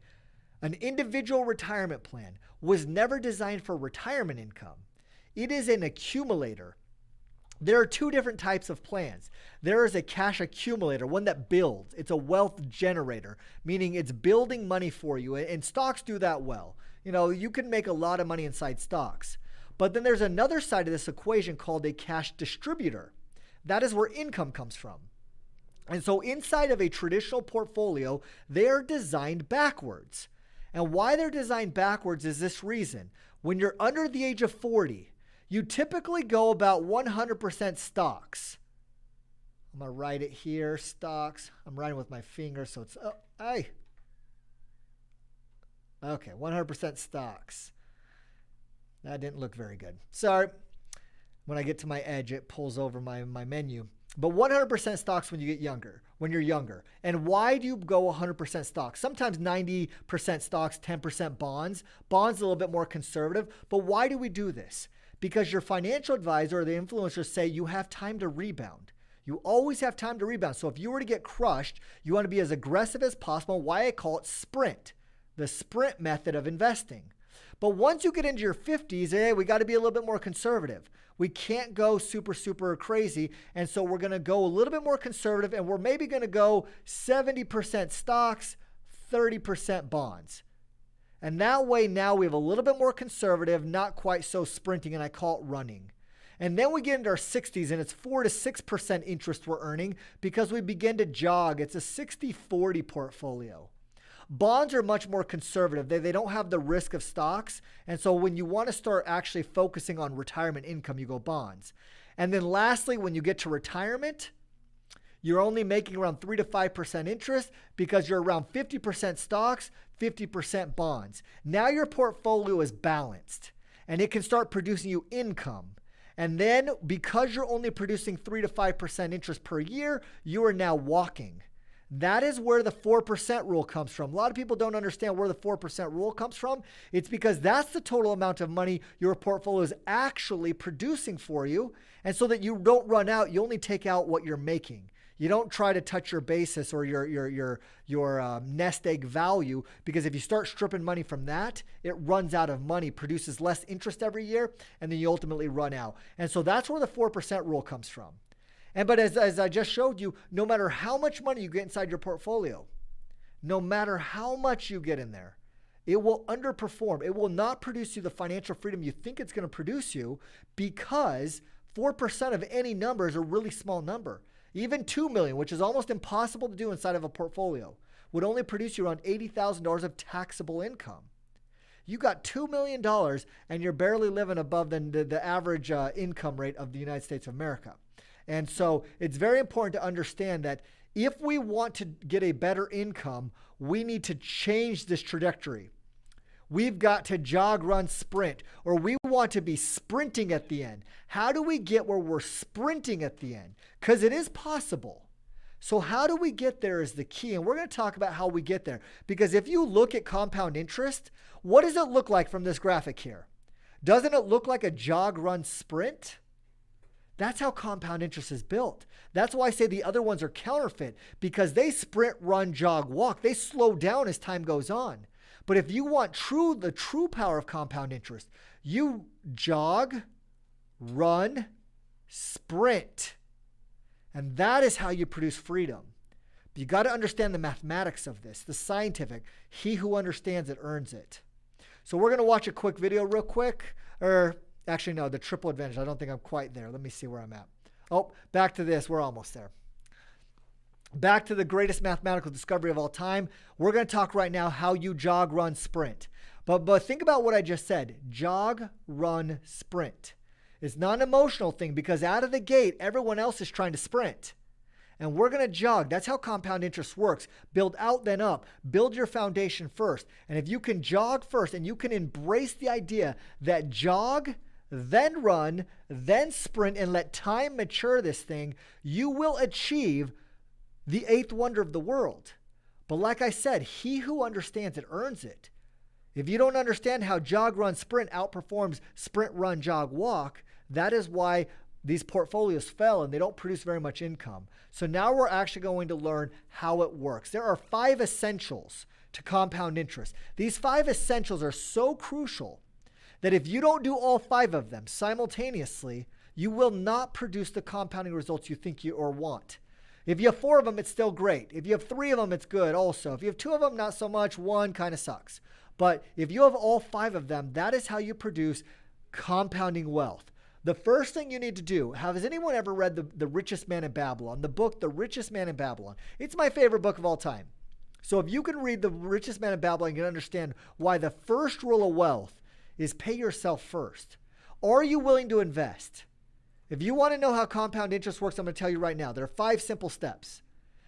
an individual retirement plan, was never designed for retirement income. It is an accumulator. There are two different types of plans. There is a cash accumulator, one that builds. It's a wealth generator, meaning it's building money for you, and stocks do that well. You know, you can make a lot of money inside stocks. But then there's another side of this equation called a cash distributor. That is where income comes from. And so inside of a traditional portfolio, they're designed backwards. And why they're designed backwards is this reason. When you're under the age of 40, you typically go about 100% stocks. I'm going to write it here, stocks. I'm writing with my finger, so it's, okay, 100% stocks. That didn't look very good. Sorry. When I get to my edge, it pulls over my menu. But 100% stocks when you're younger. And why do you go 100% stocks? Sometimes 90% stocks, 10% bonds. Bonds a little bit more conservative. But why do we do this? Because your financial advisor or the influencers say you have time to rebound. You always have time to rebound. So if you were to get crushed, you want to be as aggressive as possible. Why I call it sprint, the sprint method of investing. But once you get into your 50s, hey, we got to be a little bit more conservative. We can't go super crazy. And so we're going to go a little bit more conservative, and we're maybe going to go 70% stocks, 30% bonds. And that way now we have a little bit more conservative, not quite so sprinting, and I call it running. And then we get into our 60s, and it's 4 to 6% interest we're earning because we begin to jog. It's a 60-40 portfolio. Bonds are much more conservative. They don't have the risk of stocks. And so when you want to start actually focusing on retirement income, you go bonds. And then lastly, when you get to retirement, you're only making around 3 to 5% interest because you're around 50% stocks, 50% bonds. Now your portfolio is balanced and it can start producing you income. And then because you're only producing 3 to 5% interest per year, you are now walking. That is where the 4% rule comes from. A lot of people don't understand where the 4% rule comes from. It's because that's the total amount of money your portfolio is actually producing for you. And so that you don't run out, you only take out what you're making. You don't try to touch your basis or your nest egg value, because if you start stripping money from that, it runs out of money, produces less interest every year, and then you ultimately run out. And so that's where the 4% rule comes from. But as I just showed you, no matter how much money you get inside your portfolio, no matter how much you get in there, it will underperform. It will not produce you the financial freedom you think it's going to produce you, because 4% of any number is a really small number. Even 2 million, which is almost impossible to do inside of a portfolio, would only produce you around $80,000 of taxable income. You got $2 million and you're barely living above the average income rate of the United States of America. And so it's very important to understand that if we want to get a better income, we need to change this trajectory. We've got to jog, run, sprint, or we want to be sprinting at the end. How do we get where we're sprinting at the end? Because it is possible. So how do we get there is the key. And we're going to talk about how we get there. Because if you look at compound interest, what does it look like from this graphic here? Doesn't it look like a jog, run, sprint? That's how compound interest is built. That's why I say the other ones are counterfeit, because they sprint, run, jog, walk. They slow down as time goes on. But if you want the true power of compound interest, you jog, run, sprint. And that is how you produce freedom. But you got to understand the mathematics of this, the scientific. He who understands it earns it. So we're going to watch a quick video real quick. Actually, no, the triple advantage. I don't think I'm quite there. Let me see where I'm at. Oh, back to this. We're almost there. Back to the greatest mathematical discovery of all time. We're going to talk right now how you jog, run, sprint. But think about what I just said. Jog, run, sprint. It's not an emotional thing, because out of the gate, everyone else is trying to sprint. And we're going to jog. That's how compound interest works. Build out, then up. Build your foundation first. And if you can jog first and you can embrace the idea that jog, then run, then sprint, and let time mature this thing, you will achieve the eighth wonder of the world. But like I said, he who understands it earns it. If you don't understand how jog, run, sprint outperforms sprint, run, jog, walk, that is why these portfolios fell and they don't produce very much income. So now we're actually going to learn how it works. There are 5 essentials to compound interest. These 5 essentials are so crucial that if you don't do all 5 of them simultaneously, you will not produce the compounding results you think you or want. If you have 4 of them, it's still great. If you have 3 of them, it's good also. If you have 2 of them, not so much. 1 kind of sucks. But if you have all 5 of them, that is how you produce compounding wealth. The first thing you need to do, has anyone ever read The Richest Man in Babylon? The book, The Richest Man in Babylon. It's my favorite book of all time. So if you can read The Richest Man in Babylon, you can understand why the first rule of wealth is pay yourself first. Are you willing to invest? If you want to know how compound interest works, I'm going to tell you right now. There are 5 simple steps,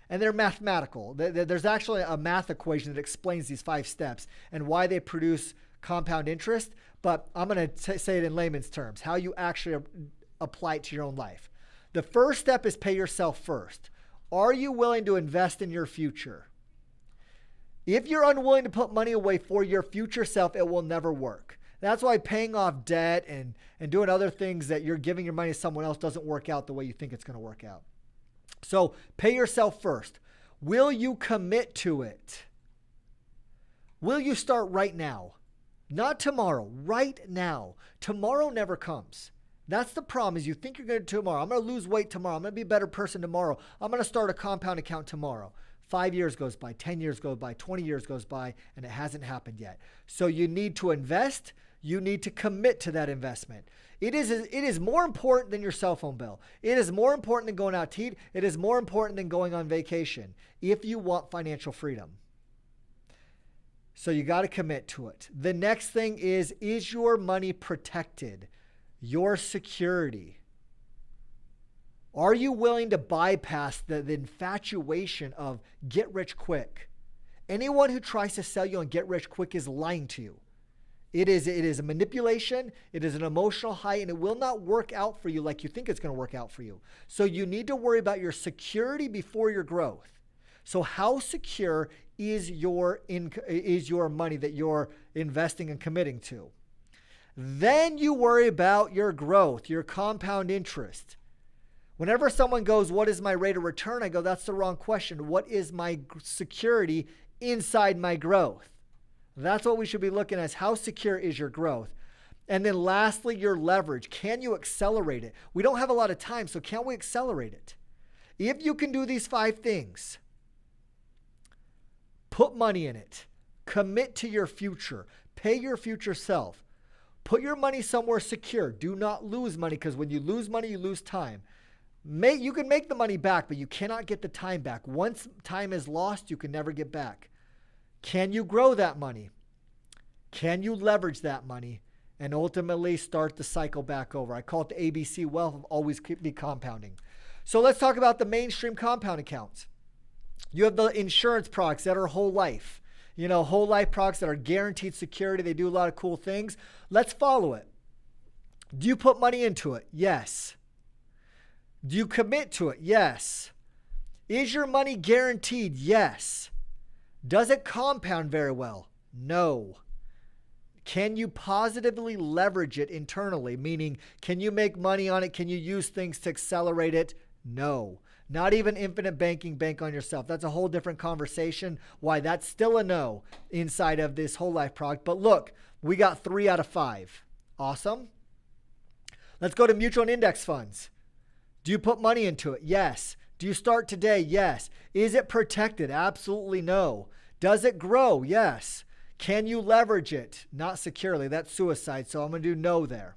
and they're mathematical. There's actually a math equation that explains these 5 steps and why they produce compound interest, but I'm going to say it in layman's terms, how you actually apply it to your own life. The first step is pay yourself first. Are you willing to invest in your future? If you're unwilling to put money away for your future self, it will never work. That's why paying off debt and doing other things that you're giving your money to someone else doesn't work out the way you think it's going to work out. So pay yourself first. Will you commit to it? Will you start right now? Not tomorrow, right now. Tomorrow never comes. That's the problem, is you think you're going to do tomorrow. I'm going to lose weight tomorrow. I'm going to be a better person tomorrow. I'm going to start a compound account tomorrow. 5 years goes by, 10 years goes by, 20 years goes by, and it hasn't happened yet. So you need to invest. You need to commit to that investment. It is more important than your cell phone bill. It is more important than going out to eat. It is more important than going on vacation if you want financial freedom. So you got to commit to it. The next thing is your money protected? Your security. Are you willing to bypass the infatuation of get rich quick? Anyone who tries to sell you on get rich quick is lying to you. It is a manipulation. It is an emotional high, and it will not work out for you like you think it's going to work out for you. So you need to worry about your security before your growth. So how secure is your money that you're investing and committing to? Then you worry about your growth, your compound interest. Whenever someone goes, what is my rate of return? I go, that's the wrong question. What is my security inside my growth? That's what we should be looking at, is how secure is your growth? And then lastly, your leverage. Can you accelerate it? We don't have a lot of time, so can we accelerate it? If you can do these 5 things, put money in it, commit to your future, pay your future self, put your money somewhere secure. Do not lose money, because when you lose money, you lose time. You can make the money back, but you cannot get the time back. Once time is lost, you can never get back. Can you grow that money? Can you leverage that money and ultimately start the cycle back over? I call it the ABC wealth of always be compounding. So let's talk about the mainstream compound accounts. You have the insurance products that are whole life. Whole life products that are guaranteed security. They do a lot of cool things. Let's follow it. Do you put money into it? Yes. Do you commit to it? Yes. Is your money guaranteed? Yes. Does it compound very well? No. Can you positively leverage it internally? Meaning, can you make money on it? Can you use things to accelerate it? No. Not even infinite banking, bank on yourself. That's a whole different conversation. Why that's still a no inside of this whole life product. But look, we got 3 out of 5. Awesome. Let's go to mutual and index funds. Do you put money into it? Yes. Do you start today? Yes. Is it protected? Absolutely no. Does it grow? Yes. Can you leverage it? Not securely. That's suicide. So I'm going to do no there.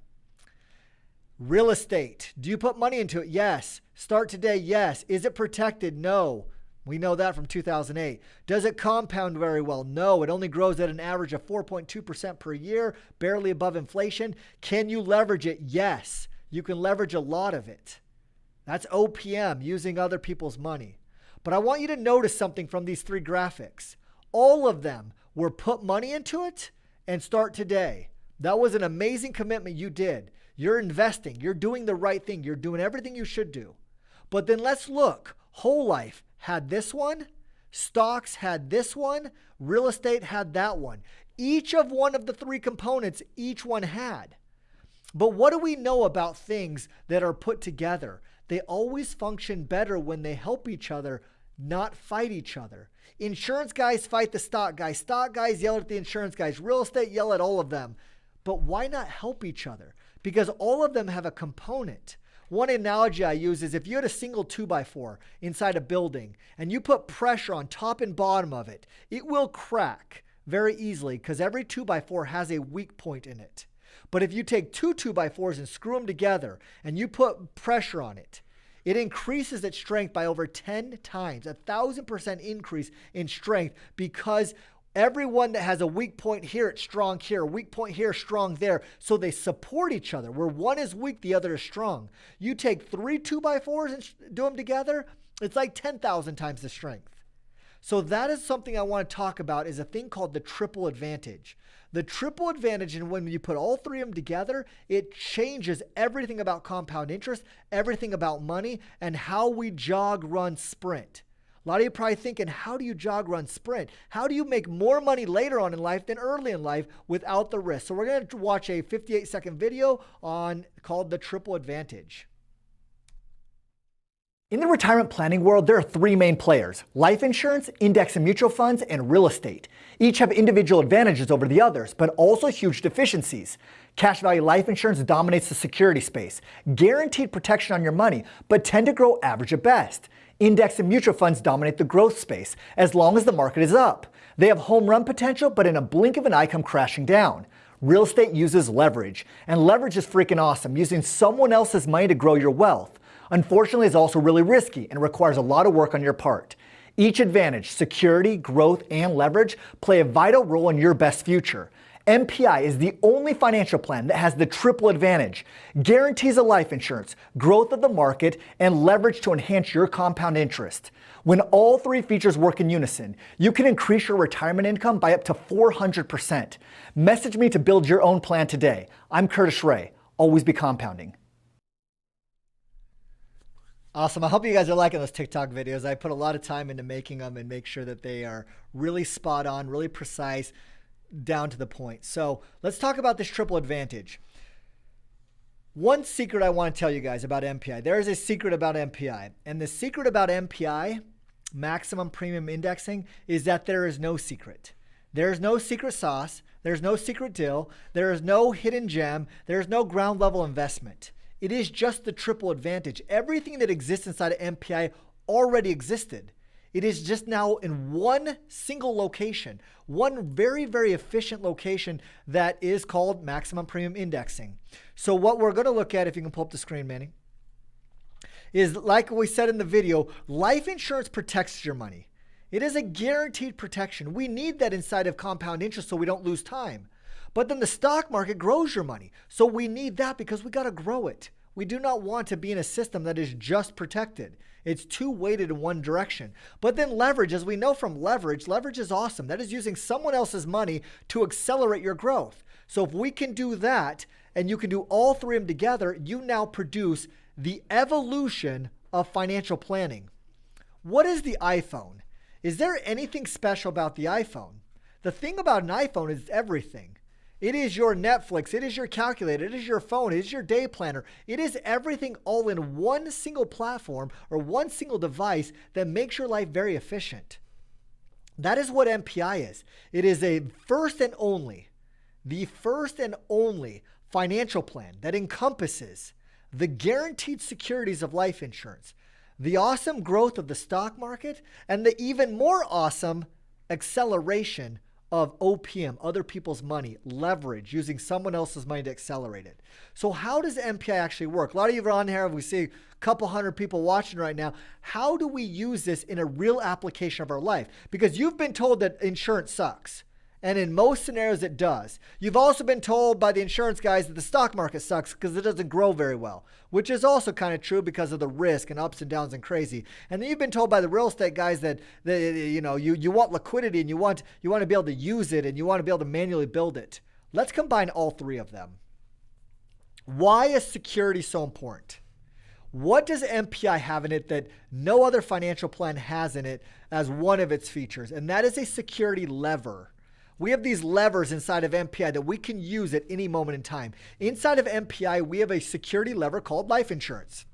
Real estate. Do you put money into it? Yes. Start today? Yes. Is it protected? No. We know that from 2008. Does it compound very well? No. It only grows at an average of 4.2% per year, barely above inflation. Can you leverage it? Yes. You can leverage a lot of it. That's OPM, using other people's money. But I want you to notice something from these 3 graphics. All of them were put money into it and start today. That was an amazing commitment you did. You're investing. You're doing the right thing. You're doing everything you should do. But then let's look. Whole life had this one. Stocks had this one. Real estate had that one. Each of one of the 3 components, each one had. But what do we know about things that are put together? They always function better when they help each other, not fight each other. Insurance guys fight the stock guys. Stock guys yell at the insurance guys. Real estate yell at all of them. But why not help each other? Because all of them have a component. One analogy I use is if you had a single 2x4 inside a building and you put pressure on top and bottom of it, it will crack very easily because every 2x4 has a weak point in it. But if you take 2 2x4s and screw them together and you put pressure on it, it increases its strength by over 10 times, 1,000% increase in strength, because everyone that has a weak point here, it's strong here, weak point here, strong there. So they support each other. Where one is weak, the other is strong. You take 3 2x4s and do them together, it's like 10,000 times the strength. So that is something I want to talk about, is a thing called the triple advantage. The triple advantage, and when you put all 3 of them together, it changes everything about compound interest, everything about money, and how we jog, run, sprint. A lot of you are probably thinking, how do you jog, run, sprint? How do you make more money later on in life than early in life without the risk? So we're going to watch a 58-second video called the triple advantage. In the retirement planning world, there are three main players: life insurance, index and mutual funds, and real estate. Each have individual advantages over the others, but also huge deficiencies. Cash value life insurance dominates the security space, guaranteed protection on your money, but tend to grow average at best. Index and mutual funds dominate the growth space, as long as the market is up. They have home run potential, but in a blink of an eye come crashing down. Real estate uses leverage, and leverage is freaking awesome, using someone else's money to grow your wealth. Unfortunately, it's also really risky and requires a lot of work on your part. Each advantage, security, growth, and leverage, play a vital role in your best future. MPI is the only financial plan that has the triple advantage: guarantees of life insurance, growth of the market, and leverage to enhance your compound interest. When all three features work in unison, you can increase your retirement income by up to 400%. Message me to build your own plan today. I'm Curtis Ray. Always be compounding. Awesome. I hope you guys are liking those TikTok videos. I put a lot of time into making them and make sure that they are really spot on, really precise, down to the point. So let's talk about this triple advantage. One secret I want to tell you guys about MPI. There is a secret about MPI. And the secret about MPI, maximum premium indexing, is that there is no secret. There is no secret sauce. There's no secret deal. There is no hidden gem. There is no ground level investment. It is just the triple advantage. Everything that exists inside of MPI already existed. It is just now in one single location, one very, very efficient location that is called maximum premium indexing. So what we're going to look at, if you can pull up the screen, Manny, is like we said in the video, life insurance protects your money. It is a guaranteed protection. We need that inside of compound interest so we don't lose time. But then the stock market grows your money. So we need that because we got to grow it. We do not want to be in a system that is just protected. It's too weighted in one direction. But then leverage, as we know from leverage is awesome. That is using someone else's money to accelerate your growth. So if we can do that, and you can do all three of them together, you now produce the evolution of financial planning. What is the iPhone? Is there anything special about the iPhone? The thing about an iPhone is everything. It is your Netflix, it is your calculator, it is your phone, it is your day planner. It is everything all in one single platform or one single device that makes your life very efficient. That is what MPI is. It is the first and only financial plan that encompasses the guaranteed securities of life insurance, the awesome growth of the stock market, and the even more awesome acceleration of OPM, other people's money, leverage, using someone else's money to accelerate it. So how does MPI actually work? A lot of you are on here, we see a couple hundred people watching right now. How do we use this in a real application of our life? Because you've been told that insurance sucks. And in most scenarios, it does. You've also been told by the insurance guys that the stock market sucks because it doesn't grow very well, which is also kind of true because of the risk and ups and downs and crazy. And then you've been told by the real estate guys that you want liquidity and you want to be able to use it and you want to be able to manually build it. Let's combine all three of them. Why is security so important? What does MPI have in it that no other financial plan has in it as one of its features? And that is a security lever. We have these levers inside of MPI that we can use at any moment in time. Inside of MPI, we have a security lever called life insurance.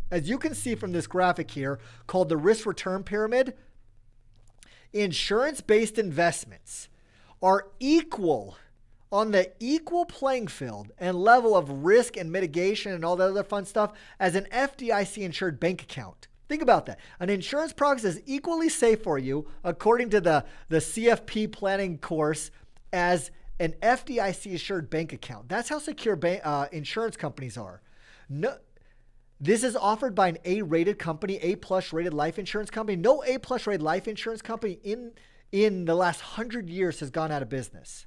As you can see from this graphic here, called the risk-return pyramid, insurance-based investments are equal on the equal playing field and level of risk and mitigation and all that other fun stuff as an FDIC-insured bank account. Think about that. An insurance product is equally safe for you, according to the CFP planning course, as an FDIC-insured bank account. That's how secure insurance companies are. No, this is offered by an A-rated company, A+ rated life insurance company. No A+ rated life insurance company in the last 100 years has gone out of business.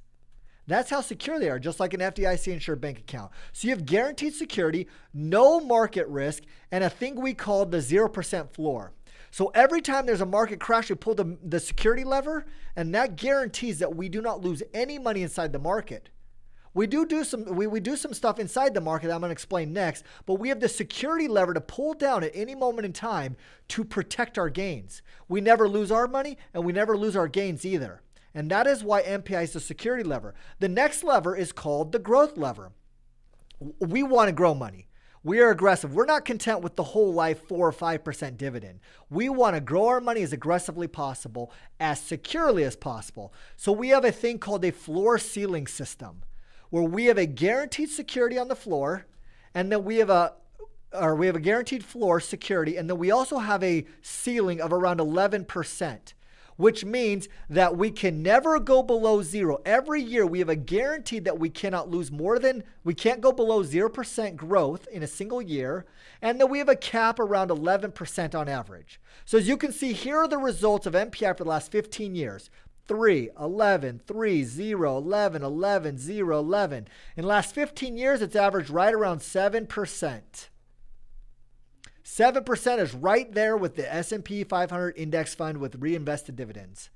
That's how secure they are, just like an FDIC-insured bank account. So you have guaranteed security, no market risk, and a thing we call the 0% floor. So every time there's a market crash, we pull the security lever, and that guarantees that we do not lose any money inside the market. We do some stuff inside the market that I'm going to explain next, but we have the security lever to pull down at any moment in time to protect our gains. We never lose our money, and we never lose our gains either. And that is why MPI is the security lever. The next lever is called the growth lever. We want to grow money. We are aggressive. We're not content with the whole life 4 or 5% dividend. We want to grow our money as aggressively possible, as securely as possible. So we have a thing called a floor ceiling system, where we have a guaranteed security on the floor, and then we have a guaranteed floor security, and then we also have a ceiling of around 11%. Which means that we can never go below zero. Every year we have a guarantee that we can't go below 0% growth in a single year, and that we have a cap around 11% on average. So as you can see, here are the results of MPI for the last 15 years. 3, 11, 3, 0, 11, 11, 0, 11. In the last 15 years, it's averaged right around 7%. 7% is right there with the S&P 500 index fund with reinvested dividends.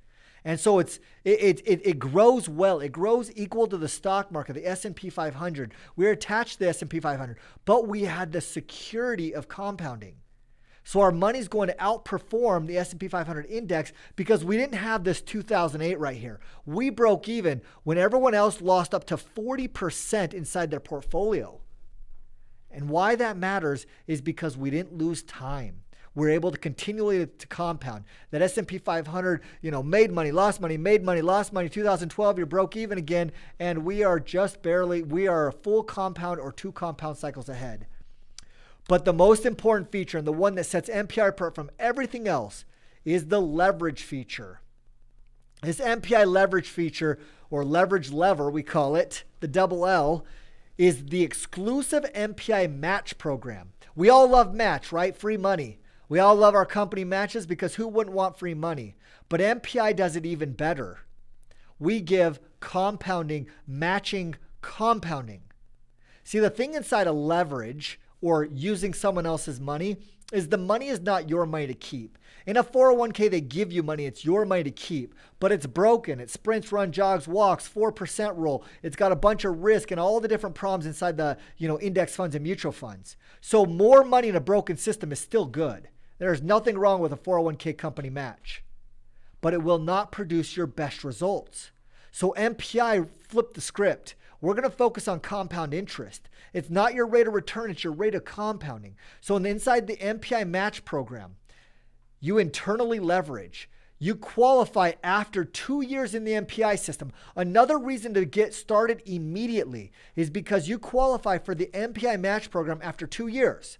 And so it grows well. It grows equal to the stock market, the S&P 500. We're attached to the S&P 500, but we had the security of compounding. So our money's going to outperform the S&P 500 index because we didn't have this 2008 right here. We broke even when everyone else lost up to 40% inside their portfolio. And why that matters is because we didn't lose time. We're able to continually to compound. That S&P 500, made money, lost money, made money, lost money. 2012, you're broke even again. And we are a full compound or 2 compound cycles ahead. But the most important feature, and the one that sets MPI apart from everything else, is the leverage feature. This MPI leverage feature, or leverage lever, we call it, the double L, is the exclusive MPI match program. We all love match, right? Free money. We all love our company matches because who wouldn't want free money? But MPI does it even better. We give compounding, matching compounding. See, the thing inside a leverage or using someone else's money is the money is not your money to keep. In a 401k, they give you money. It's your money to keep, but it's broken. It sprints, runs, jogs, walks, 4% rule. It's got a bunch of risk and all the different problems inside the index funds and mutual funds. So more money in a broken system is still good. There's nothing wrong with a 401k company match, but it will not produce your best results. So MPI flipped the script. We're going to focus on compound interest. It's not your rate of return, it's your rate of compounding. So inside the MPI match program, you internally leverage. You qualify after 2 years in the MPI system. Another reason to get started immediately is because you qualify for the MPI match program after 2 years.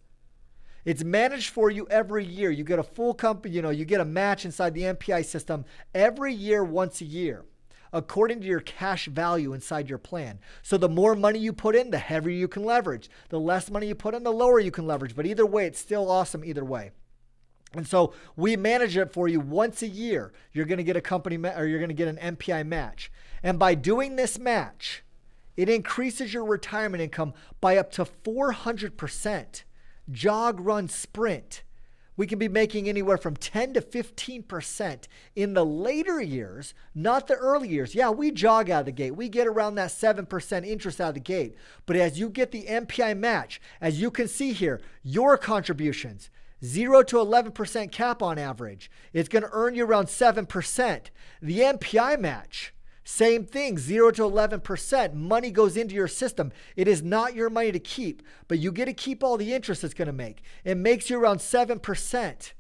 It's managed for you every year. You get a full company, you get a match inside the MPI system every year, once a year, according to your cash value inside your plan. So the more money you put in, the heavier you can leverage. The less money you put in, the lower you can leverage. But either way, it's still awesome either way. And so we manage it for you once a year. You're going to get you're going to get an MPI match. And by doing this match, it increases your retirement income by up to 400%. Jog, run, sprint. We can be making anywhere from 10 to 15% in the later years, not the early years. Yeah, we jog out of the gate. We get around that 7% interest out of the gate. But as you get the MPI match, as you can see here, your contributions, 0 to 11% cap on average. It's going to earn you around 7%. The MPI match, same thing, 0 to 11%. Money goes into your system. It is not your money to keep, but you get to keep all the interest it's going to make. It makes you around 7%.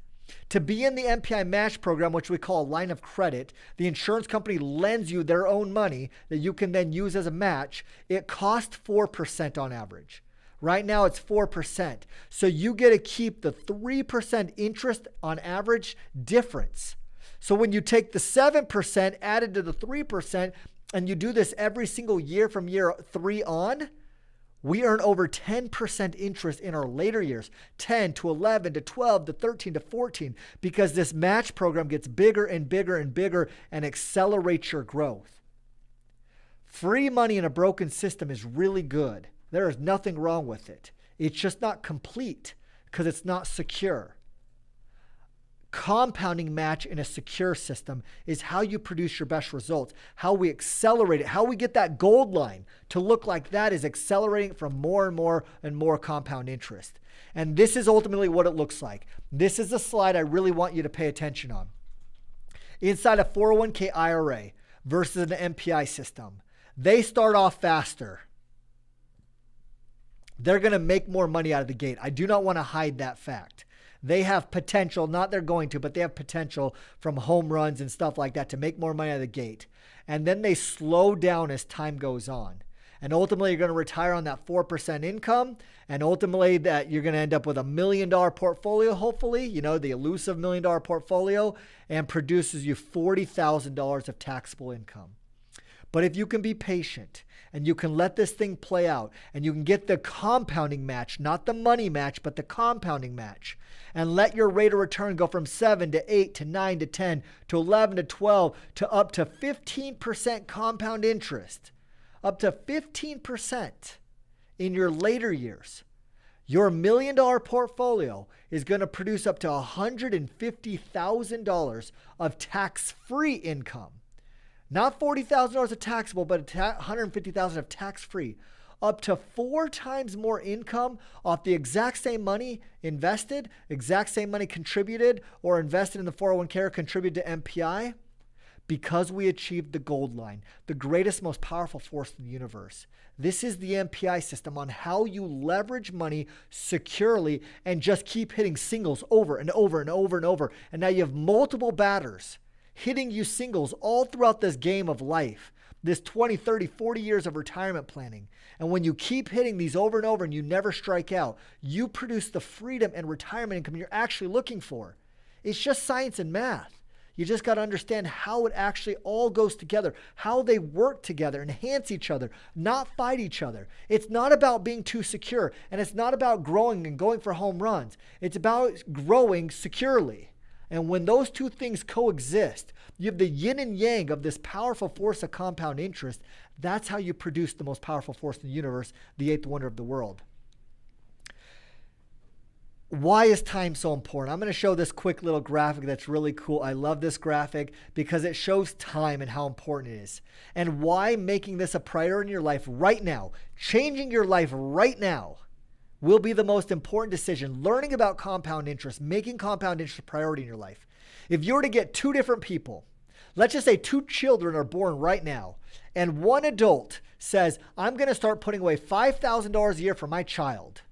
To be in the MPI match program, which we call a line of credit, the insurance company lends you their own money that you can then use as a match. It costs 4% on average. Right now it's 4%. So you get to keep the 3% interest on average difference. So when you take the 7% added to the 3% and you do this every single year from year 3 on, we earn over 10% interest in our later years, 10 to 11 to 12 to 13 to 14, because this match program gets bigger and bigger and bigger and accelerates your growth. Free money in a broken system is really good. There is nothing wrong with it. It's just not complete because it's not secure. Compounding match in a secure system is how you produce your best results, how we accelerate it, how we get that gold line to look like that is accelerating from more and more and more compound interest. And this is ultimately what it looks like. This is the slide I really want you to pay attention on. Inside a 401k IRA versus an MPI system, they start off faster. They're going to make more money out of the gate. I do not want to hide that fact. They have potential, not they're going to, but they have potential from home runs and stuff like that to make more money out of the gate. And then they slow down as time goes on. And ultimately, you're going to retire on that 4% income. And ultimately, that you're going to end up with $1 million portfolio, hopefully, the elusive $1 million portfolio, and produces you $40,000 of taxable income. But if you can be patient and you can let this thing play out and you can get the compounding match, not the money match, but the compounding match, and let your rate of return go from 7 to 8 to 9 to 10 to 11 to 12 to up to 15% compound interest, up to 15% in your later years, your $1 million portfolio is going to produce up to $150,000 of tax-free income. Not $40,000 of taxable, but $150,000 of tax-free. Up to 4 times more income off the exact same money invested, exact same money contributed or invested in the 401k or contributed to MPI, because we achieved the gold line, the greatest, most powerful force in the universe. This is the MPI system on how you leverage money securely and just keep hitting singles over and over and over and over. And now you have multiple batters hitting you singles all throughout this game of life, this 20, 30, 40 years of retirement planning. And when you keep hitting these over and over and you never strike out, you produce the freedom and retirement income you're actually looking for. It's just science and math. You just got to understand how it actually all goes together, how they work together, enhance each other, not fight each other. It's not about being too secure, and it's not about growing and going for home runs. It's about growing securely. And when those two things coexist, you have the yin and yang of this powerful force of compound interest. That's how you produce the most powerful force in the universe, the eighth wonder of the world. Why is time so important? I'm going to show this quick little graphic that's really cool. I love this graphic because it shows time and how important it is. And why making this a priority in your life right now, changing your life right now, will be the most important decision. Learning about compound interest, making compound interest a priority in your life. If you were to get 2 different people, let's just say 2 children are born right now, and one adult says, I'm going to start putting away $5,000 a year for my child.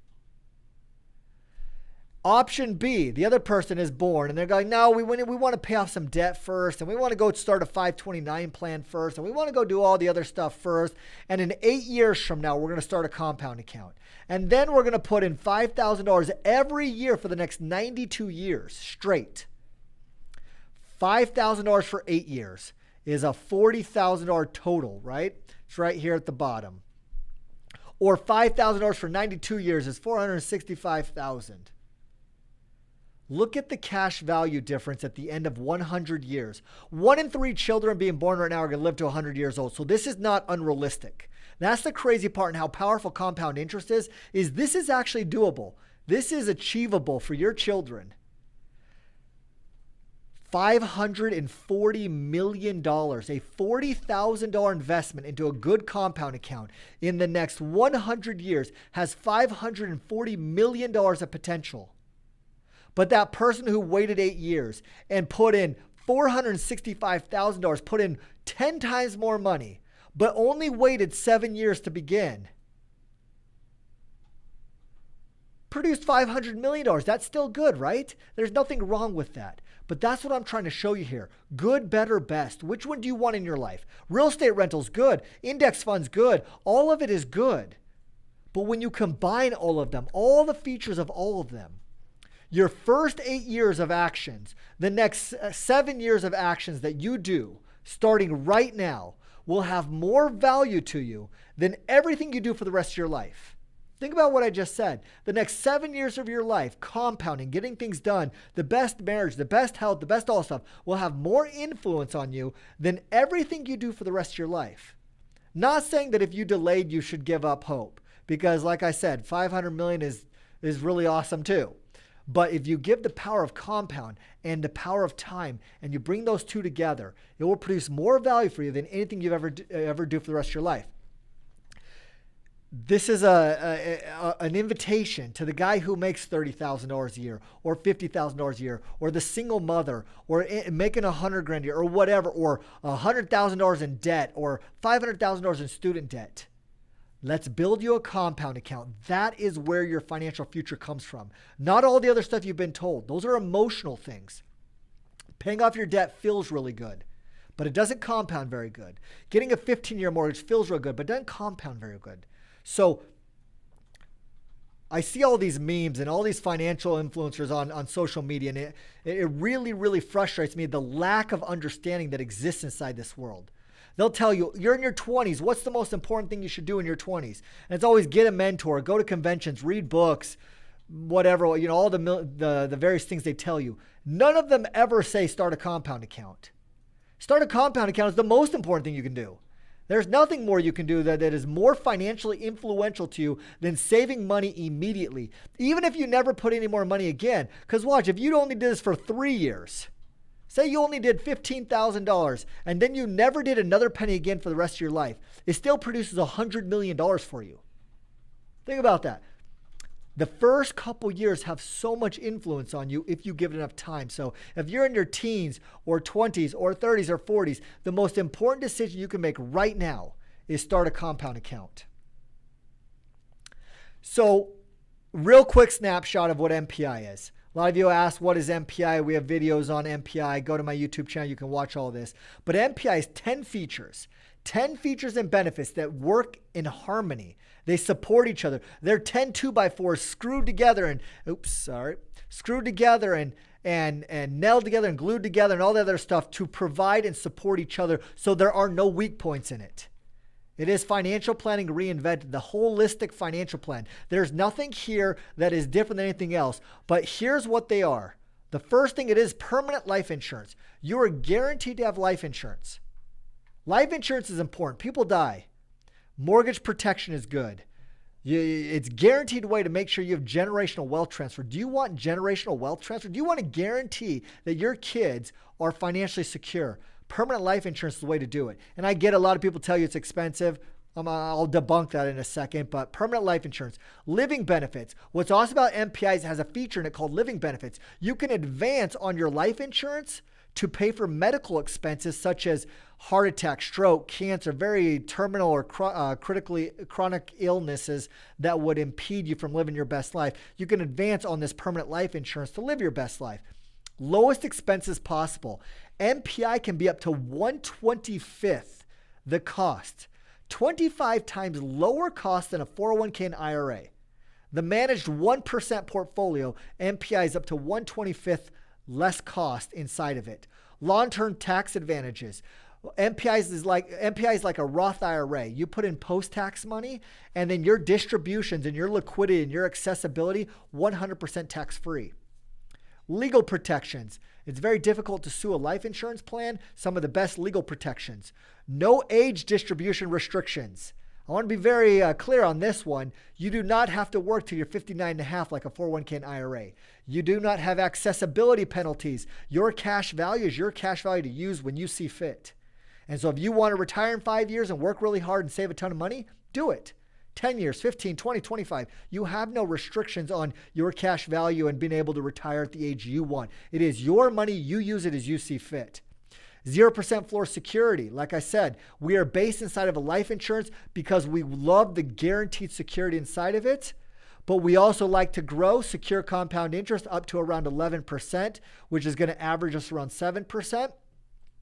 Option B, the other person is born and they're going, no, we want to pay off some debt first, and we want to go start a 529 plan first, and we want to go do all the other stuff first. And in 8 years from now, we're going to start a compound account. And then we're going to put in $5,000 every year for the next 92 years straight. $5,000 for 8 years is a $40,000 total, right? It's right here at the bottom. Or $5,000 for 92 years is $465,000. Look at the cash value difference at the end of 100 years. 1 in 3 children being born right now are going to live to 100 years old. So this is not unrealistic. That's the crazy part and how powerful compound interest is this is actually doable. This is achievable for your children. $540 million, a $40,000 investment into a good compound account in the next 100 years has $540 million of potential. But that person who waited 8 years and put in $465,000, put in 10 times more money, but only waited 7 years to begin, produced $500 million. That's still good, right? There's nothing wrong with that. But that's what I'm trying to show you here. Good, better, best. Which one do you want in your life? Real estate rentals, good. Index funds, good. All of it is good. But when you combine all of them, all the features of all of them, your first 8 years of actions, the next 7 years of actions that you do starting right now will have more value to you than everything you do for the rest of your life. Think about what I just said. The next 7 years of your life, compounding, getting things done, the best marriage, the best health, the best all stuff will have more influence on you than everything you do for the rest of your life. Not saying that if you delayed, you should give up hope, because like I said, 500 million is really awesome too. But if you give the power of compound and the power of time and you bring those two together, it will produce more value for you than anything you ever do for the rest of your life. This is an invitation to the guy who makes $30,000 a year or $50,000 a year, or the single mother, or making $100,000 a year or whatever, or $100,000 in debt or $500,000 in student debt. Let's build you a compound account. That is where your financial future comes from. Not all the other stuff you've been told. Those are emotional things. Paying off your debt feels really good, but it doesn't compound very good. Getting a 15-year mortgage feels real good, but doesn't compound very good. So I see all these memes and all these financial influencers on social media, and it really, really frustrates me, the lack of understanding that exists inside this world. They'll tell you, you're in your 20s. What's the most important thing you should do in your 20s? And it's always get a mentor, go to conventions, read books, whatever, all the various things they tell you. None of them ever say start a compound account. Start a compound account is the most important thing you can do. There's nothing more you can do that is more financially influential to you than saving money immediately, even if you never put any more money again. Because watch, if you only did this for 3 years, say you only did $15,000 and then you never did another penny again for the rest of your life, it still produces $100 million for you. Think about that. The first couple years have so much influence on you if you give it enough time. So if you're in your teens or 20s or 30s or 40s, the most important decision you can make right now is start a compound account. So real quick snapshot of what MPI is. A lot of you ask, what is MPI? We have videos on MPI. Go to my YouTube channel. You can watch all this. But MPI is 10 features and benefits that work in harmony. They support each other. They're 10 2x4s screwed together and, screwed together and nailed together and glued together and all the other stuff to provide and support each other so there are no weak points in it. It is financial planning reinvented, the holistic financial plan. There's nothing here that is different than anything else, but here's what they are. The first thing, it is permanent life insurance. You are guaranteed to have life insurance. Life insurance is important. People die. Mortgage protection is good. It's a guaranteed way to make sure you have generational wealth transfer. Do you want generational wealth transfer? Do you want to guarantee that your kids are financially secure? Permanent life insurance is the way to do it. And I get a lot of people tell you it's expensive. I'll debunk that in a second, but permanent life insurance, living benefits. What's awesome about MPI is it has a feature in it called living benefits. You can advance on your life insurance to pay for medical expenses such as heart attack, stroke, cancer, very terminal or chronic illnesses that would impede you from living your best life. You can advance on this permanent life insurance to live your best life. Lowest expenses possible. MPI can be up to 1/25th the cost. 25 times lower cost than a 401k and IRA. The managed 1% portfolio, MPI is up to 1/25th less cost inside of it. Long-term tax advantages. MPI is like a Roth IRA. You put in post-tax money, and then your distributions and your liquidity and your accessibility, 100% tax-free. Legal protections. It's very difficult to sue a life insurance plan. Some of the best legal protections. No age distribution restrictions. I want to be very clear on this one. You do not have to work till you're 59 and a half like a 401k and IRA. You do not have accessibility penalties. Your cash value is your cash value to use when you see fit. And so if you want to retire in 5 years and work really hard and save a ton of money, do it. 10 years, 15, 20, 25. You have no restrictions on your cash value and being able to retire at the age you want. It is your money. You use it as you see fit. 0% floor security. Like I said, we are based inside of a life insurance because we love the guaranteed security inside of it. But we also like to grow secure compound interest up to around 11%, which is going to average us around 7%.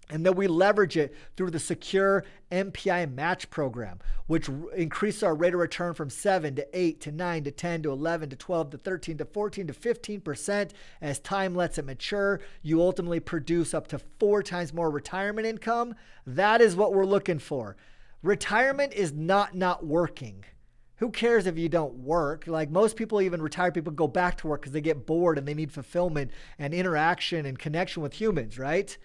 And then we leverage it through the secure MPI match program, which increases our rate of return from 7 to 8 to 9 to 10 to 11 to 12 to 13 to 14 to 15%. As time lets it mature, you ultimately produce up to 4 times more retirement income. That is what we're looking for. Retirement is not working. Who cares if you don't work? Like most people, even retired people, go back to work because they get bored and they need fulfillment and interaction and connection with humans, right?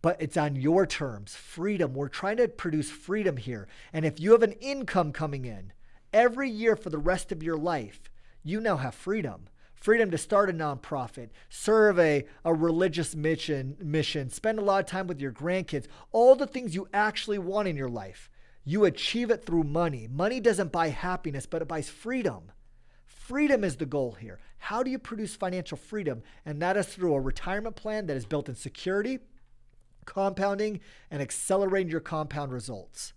But it's on your terms, freedom. We're trying to produce freedom here. And if you have an income coming in every year for the rest of your life, you now have freedom. Freedom to start a nonprofit, serve a religious mission, spend a lot of time with your grandkids, all the things you actually want in your life. You achieve it through money. Money doesn't buy happiness, but it buys freedom. Freedom is the goal here. How do you produce financial freedom? And that is through a retirement plan that is built in security, compounding, and accelerating your compound results.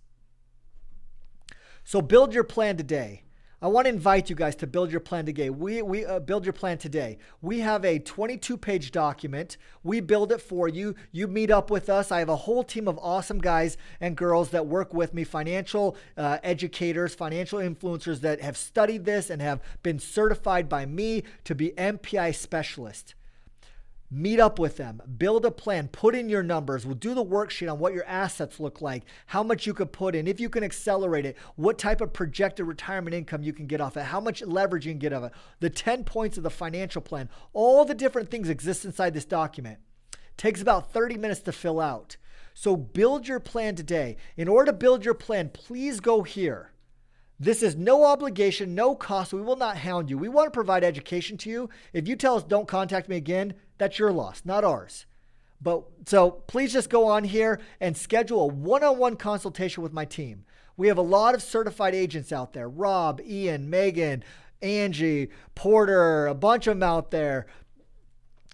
So build your plan today. I want to invite you guys to build your plan today. We build your plan today. We have a 22-page document. We build it for you. You meet up with us. I have a whole team of awesome guys and girls that work with me, financial educators, financial influencers that have studied this and have been certified by me to be MPI specialists. Meet up with them, build a plan, put in your numbers. We'll do the worksheet on what your assets look like, how much you could put in, if you can accelerate it, what type of projected retirement income you can get off it, how much leverage you can get off it, the 10 points of the financial plan. All the different things exist inside this document. Takes about 30 minutes to fill out. So build your plan today. In order to build your plan, please go here. This is no obligation, no cost. We will not hound you. We want to provide education to you. If you tell us don't contact me again, that's your loss, not ours. But so please just go on here and schedule a one-on-one consultation with my team. We have a lot of certified agents out there. Rob, Ian, Megan, Angie, Porter, a bunch of them out there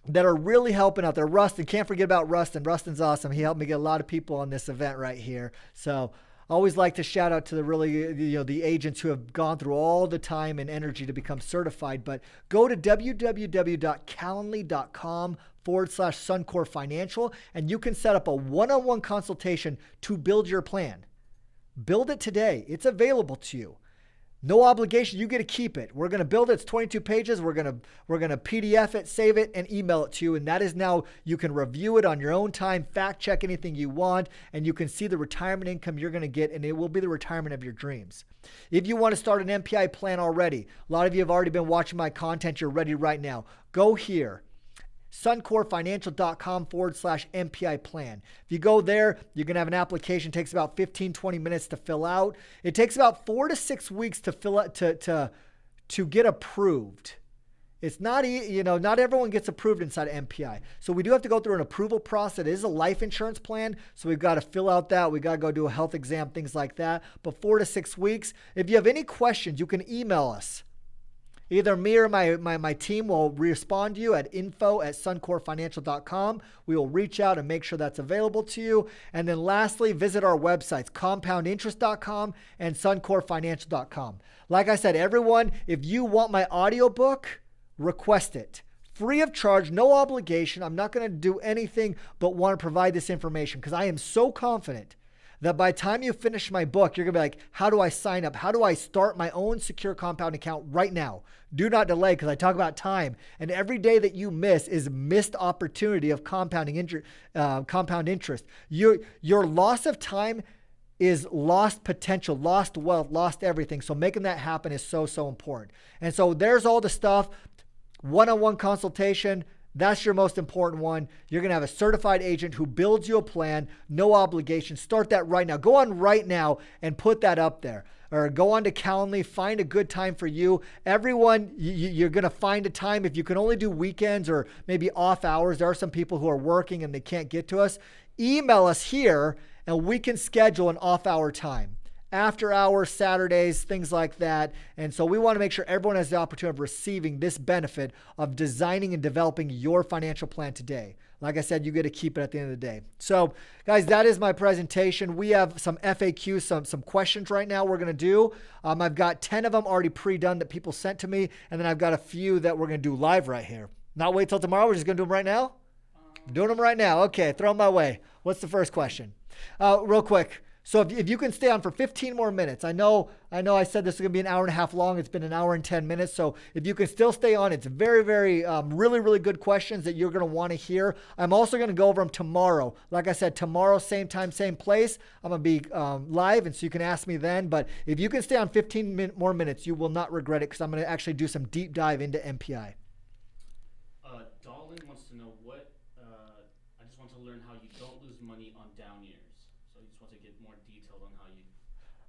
that are really helping out there. Rustin, can't forget about Rustin. Rustin's awesome. He helped me get a lot of people on this event right here. So I always like to shout out to the agents who have gone through all the time and energy to become certified. But go to www.calendly.com/SunCor Financial, and you can set up a one-on-one consultation to build your plan. Build it today. It's available to you. No obligation. You get to keep it. We're going to build it. It's 22 pages. We're going to PDF it, save it, and email it to you. And that is now, you can review it on your own time, fact check anything you want, and you can see the retirement income you're going to get, and it will be the retirement of your dreams. If you want to start an MPI plan already, a lot of you have already been watching my content. You're ready right now. Go here. SunCorFinancial.com/MPI plan. If you go there, you're going to have an application. It takes about 15-20 minutes to fill out. It takes about 4 to 6 weeks to fill out to get approved. It's not, not everyone gets approved inside of MPI. So we do have to go through an approval process. It is a life insurance plan, so we've got to fill out that. We got to go do a health exam, things like that. But 4 to 6 weeks. If you have any questions, you can email us. Either me or my team will respond to you at info@suncorfinancial.com. We will reach out and make sure that's available to you. And then lastly, visit our websites, compoundinterest.com and suncorfinancial.com. Like I said, everyone, if you want my audiobook, request it. Free of charge, no obligation. I'm not going to do anything but want to provide this information because I am so confident that by the time you finish my book, you're going to be like, how do I sign up? How do I start my own secure compound account right now? Do not delay, because I talk about time. And every day that you miss is missed opportunity of compound interest. Your loss of time is lost potential, lost wealth, lost everything. So making that happen is so, so important. And so there's all the stuff. One-on-one consultation. That's your most important one. You're going to have a certified agent who builds you a plan, no obligation. Start that right now. Go on right now and put that up there. Or go on to Calendly, find a good time for you. Everyone, you're going to find a time. If you can only do weekends or maybe off hours, there are some people who are working and they can't get to us. Email us here and we can schedule an off-hour time. After hours, Saturdays, things like that. And so we want to make sure everyone has the opportunity of receiving this benefit of designing and developing your financial plan today. Like I said, you get to keep it at the end of the day. So guys, that is my presentation. We have some FAQs, some questions right now we're going to do. I've got 10 of them already pre-done that people sent to me. And then I've got a few that we're going to do live right here. Not wait till tomorrow. We're just going to do them right now. Doing them right now. Okay, throw them my way. What's the first question? Real quick. So if you can stay on for 15 more minutes, I know I said this is going to be an hour and a half long. It's been an hour and 10 minutes. So if you can still stay on, it's very, very, really, really good questions that you're going to want to hear. I'm also going to go over them tomorrow. Like I said, tomorrow, same time, same place. I'm going to be live, and so you can ask me then. But if you can stay on 15 more minutes, you will not regret it, because I'm going to actually do some deep dive into MPI. Darling wants to know I just want to learn how you don't lose money on down years. So you just want to get more detailed on how you.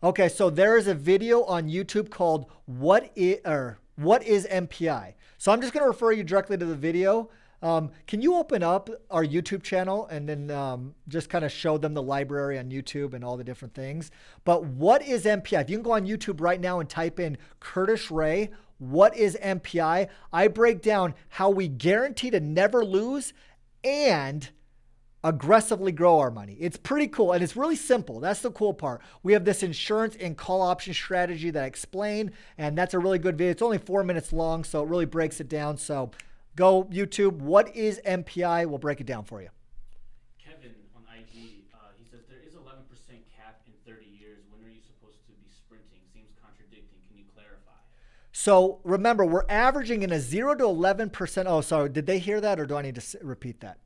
Okay, so there is a video on YouTube called What is MPI? So I'm just going to refer you directly to the video. Can you open up our YouTube channel and then just kind of show them the library on YouTube and all the different things? But what is MPI? If you can go on YouTube right now and type in Curtis Ray, what is MPI? I break down how we guarantee to never lose and aggressively grow our money. It's pretty cool, and it's really simple. That's the cool part. We have this insurance and call option strategy that I explain, and that's a really good video. It's only 4 minutes long, so it really breaks it down. So go YouTube. What is MPI? We'll break it down for you. Kevin on IG, he says there is 11% cap in 30 years. When are you supposed to be sprinting? Seems contradicting. Can you clarify? So remember, we're averaging in a 0 to 11%. Oh, sorry. Did they hear that, or do I need to repeat that?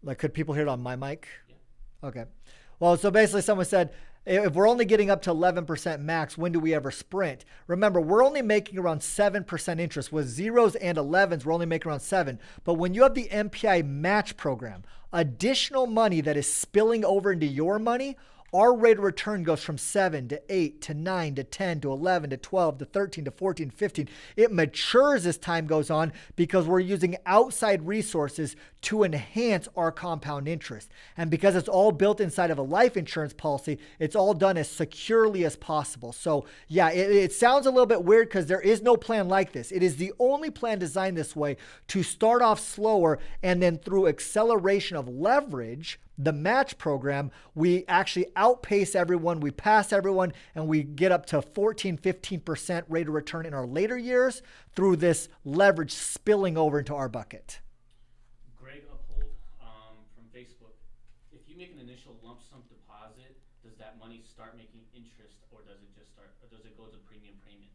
Like, could people hear it on my mic? Yeah. Okay. Well, so basically someone said, if we're only getting up to 11% max, when do we ever sprint? Remember, we're only making around 7% interest. With zeros and 11s, we're only making around 7. But when you have the MPI match program, additional money that is spilling over into your money, our rate of return goes from 7 to 8 to 9 to 10 to 11 to 12 to 13 to 14, 15. It matures as time goes on because we're using outside resources to enhance our compound interest. And because it's all built inside of a life insurance policy, it's all done as securely as possible. So yeah, it sounds a little bit weird because there is no plan like this. It is the only plan designed this way to start off slower, and then through acceleration of leverage, the match program, we actually outpace everyone, we pass everyone, and we get up to 14, 15% rate of return in our later years through this leverage spilling over into our bucket. Greg Uphold from Facebook. If you make an initial lump sum deposit, does that money start making interest, or does it go to premium payments?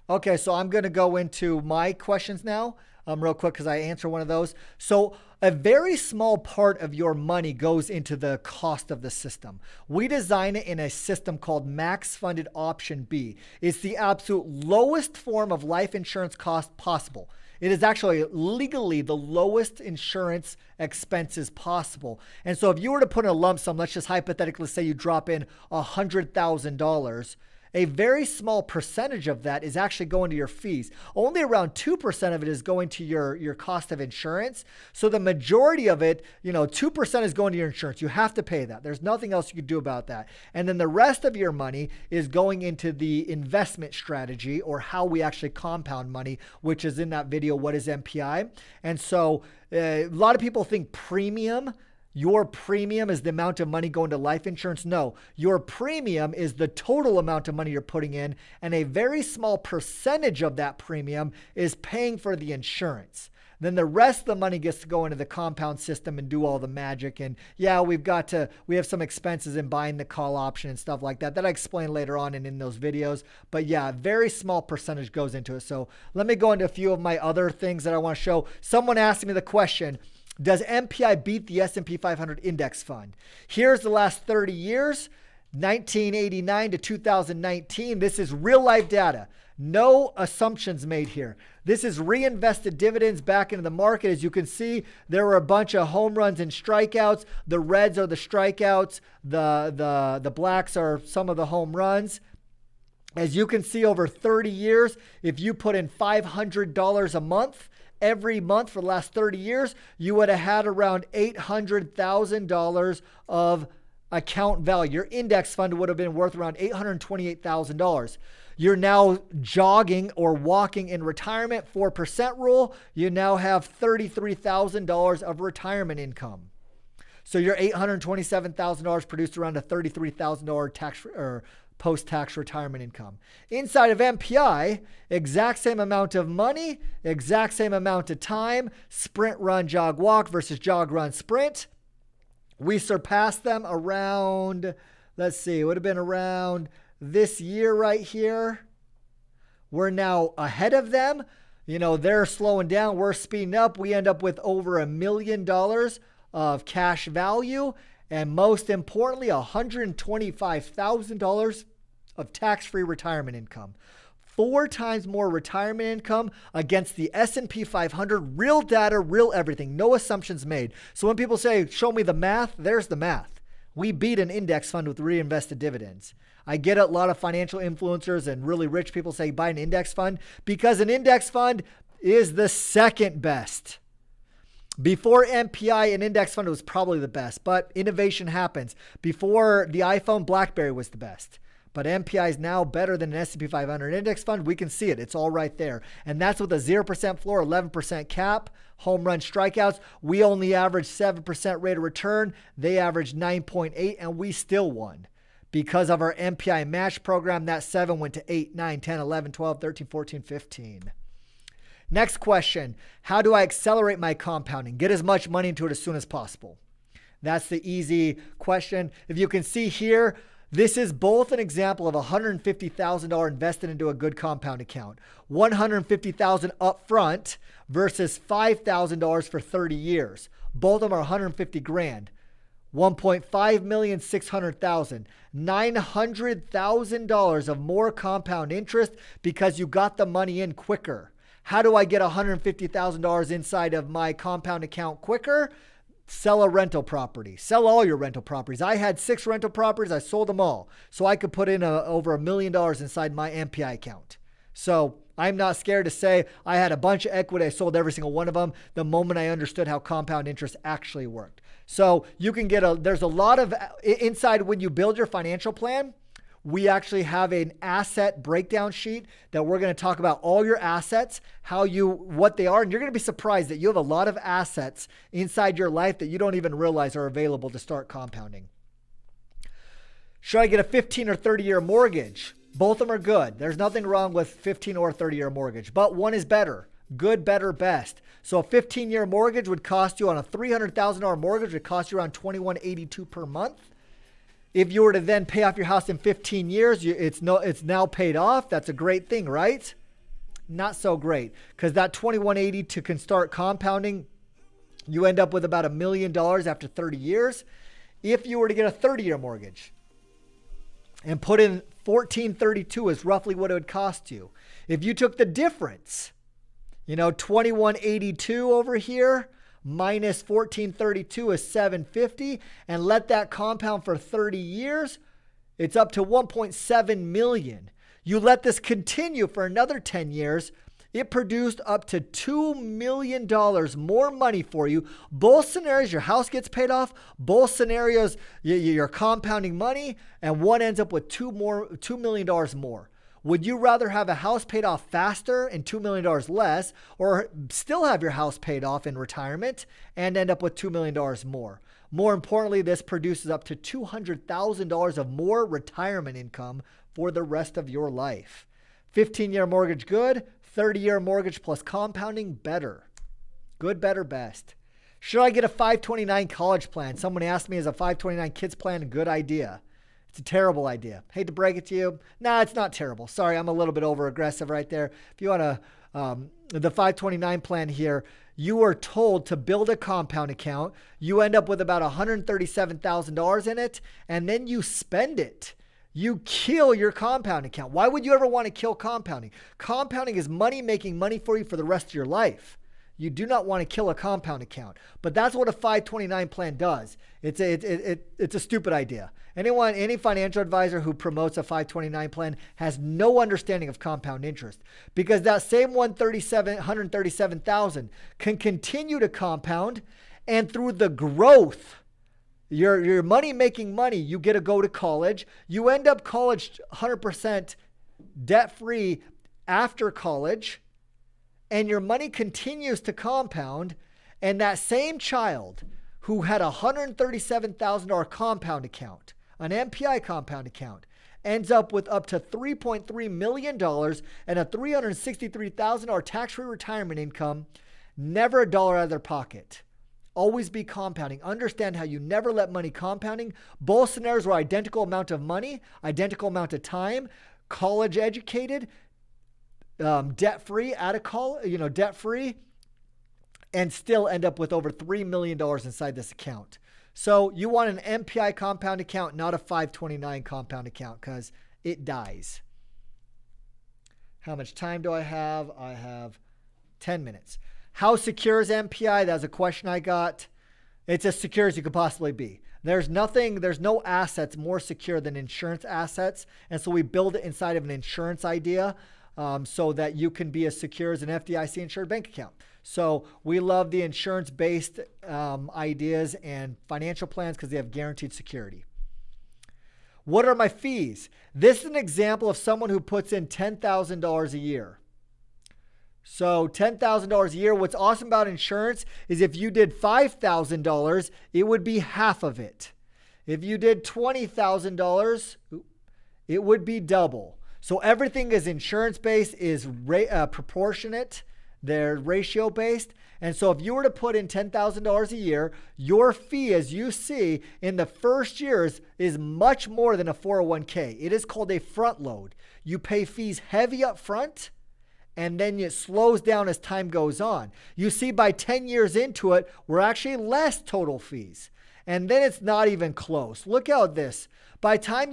Okay, so I'm going to go into my questions now real quick because I answer one of those. So a very small part of your money goes into the cost of the system. We design it in a system called Max Funded Option B. It's the absolute lowest form of life insurance cost possible. It is actually legally the lowest insurance expenses possible. And so if you were to put in a lump sum, let's just hypothetically say you drop in $100,000, a very small percentage of that is actually going to your fees. Only around 2% of it is going to your cost of insurance. So the majority of it, 2% is going to your insurance. You have to pay that. There's nothing else you can do about that. And then the rest of your money is going into the investment strategy, or how we actually compound money, which is in that video, What is MPI? And so a lot of people think your premium is the amount of money going to life insurance. No, your premium is the total amount of money you're putting in, and a very small percentage of that premium is paying for the insurance. Then the rest of the money gets to go into the compound system and do all the magic. And yeah, we have some expenses in buying the call option and stuff like that I explain later on and in those videos. But yeah, a very small percentage goes into it. So let me go into a few of my other things that I want to show. Someone asked me the question, does MPI beat the S&P 500 index fund? Here's the last 30 years, 1989 to 2019. This is real life data. No assumptions made here. This is reinvested dividends back into the market. As you can see, there were a bunch of home runs and strikeouts. The reds are the strikeouts. The blacks are some of the home runs. As you can see, over 30 years, if you put in $500 a month, every month for the last 30 years, you would have had around $800,000 of account value. Your index fund would have been worth around $828,000. You're now jogging or walking in retirement, 4% rule. You now have $33,000 of retirement income. So your $827,000 produced around a $33,000 tax or post-tax retirement income. Inside of MPI, exact same amount of money, exact same amount of time, sprint, run, jog, walk versus jog, run, sprint. We surpassed them around, let's see, it would have been around this year right here. We're now ahead of them. They're slowing down, we're speeding up. We end up with over $1 million of cash value. And most importantly, $125,000 of tax-free retirement income. 4 times more retirement income against the S&P 500. Real data, real everything. No assumptions made. So when people say, show me the math, there's the math. We beat an index fund with reinvested dividends. I get a lot of financial influencers and really rich people say buy an index fund, because an index fund is the second best. Before MPI, an index fund was probably the best, but innovation happens. Before the iPhone, BlackBerry was the best. But MPI is now better than an S&P 500 index fund. We can see it. It's all right there. And that's with a 0% floor, 11% cap, home run strikeouts. We only average 7% rate of return. They averaged 9.8, and we still won. Because of our MPI match program, that 7 went to 8, 9, 10, 11, 12, 13, 14, 15. Next question. How do I accelerate my compounding? Get as much money into it as soon as possible. That's the easy question. If you can see here, this is both an example of $150,000 invested into a good compound account. $150,000 up front versus $5,000 for 30 years. Both of them are $150,000. $1.5 million, $600,000. $900,000 of more compound interest because you got the money in quicker. How do I get $150,000 inside of my compound account quicker? Sell a rental property. Sell all your rental properties. I had 6 rental properties. I sold them all. So I could put in over $1 million inside my MPI account. So I'm not scared to say I had a bunch of equity. I sold every single one of them the moment I understood how compound interest actually worked. So you can get there's a lot of inside when you build your financial plan. We actually have an asset breakdown sheet that we're going to talk about all your assets, what they are. And you're going to be surprised that you have a lot of assets inside your life that you don't even realize are available to start compounding. Should I get a 15 or 30-year mortgage? Both of them are good. There's nothing wrong with 15 or 30-year mortgage, but one is better. Good, better, best. So a 15-year mortgage would cost you on a $300,000 mortgage would cost you around $21.82 per month. If you were to then pay off your house in 15 years, it's now paid off. That's a great thing, right? Not so great, because that $21.80 can start compounding. You end up with about $1 million after 30 years. If you were to get a 30-year mortgage and put in $14.32 is roughly what it would cost you. If you took the difference, $21.82 over here, minus $14.32 is $750, and let that compound for 30 years, it's up to $1.7 million. You let this continue for another 10 years, it produced up to $2 million more money for you. Both scenarios, your house gets paid off. Both scenarios, you're compounding money, and one ends up with $2 million more. Would you rather have a house paid off faster and $2 million less, or still have your house paid off in retirement and end up with $2 million more? More importantly, this produces up to $200,000 of more retirement income for the rest of your life. 15-year mortgage, good. 30-year mortgage plus compounding, better. Good, better, best. Should I get a 529 college plan? Someone asked me, is a 529 kids plan a good idea? It's a terrible idea. Hate to break it to you. Nah, it's not terrible. Sorry, I'm a little bit over aggressive right there. If you want the 529 plan here, you are told to build a compound account. You end up with about $137,000 in it, and then you spend it. You kill your compound account. Why would you ever want to kill compounding? Compounding is money making money for you for the rest of your life. You do not want to kill a compound account, but that's what a 529 plan does. It's a stupid idea. Any financial advisor who promotes a 529 plan has no understanding of compound interest, because that same $137,000 can continue to compound, and through the growth, your money making money, you get to go to college. You end up college 100% debt free after college. And your money continues to compound, and that same child who had a $137,000 compound account, an MPI compound account, ends up with up to $3.3 million and a $363,000 tax-free retirement income, never a dollar out of their pocket. Always be compounding. Understand how you never let money compounding. Both scenarios were identical amount of money, identical amount of time, college educated, debt-free, out of college, debt-free, and still end up with over $3 million inside this account. So you want an MPI compound account, not a 529 compound account, because it dies. How much time do I have? I have 10 minutes. How secure is MPI? That was a question I got. It's as secure as you could possibly be. There's no assets more secure than insurance assets. And so we build it inside of an insurance idea. So that you can be as secure as an FDIC insured bank account. So we love the insurance-based ideas and financial plans because they have guaranteed security. What are my fees? This is an example of someone who puts in $10,000 a year. So $10,000 a year. What's awesome about insurance is if you did $5,000, it would be half of it. If you did $20,000, it would be double. So everything is insurance-based, is proportionate. They're ratio-based. And so if you were to put in $10,000 a year, your fee, as you see, in the first years is much more than a 401k. It is called a front load. You pay fees heavy up front, and then it slows down as time goes on. You see, by 10 years into it, we're actually less total fees. And then it's not even close. Look at this. By the time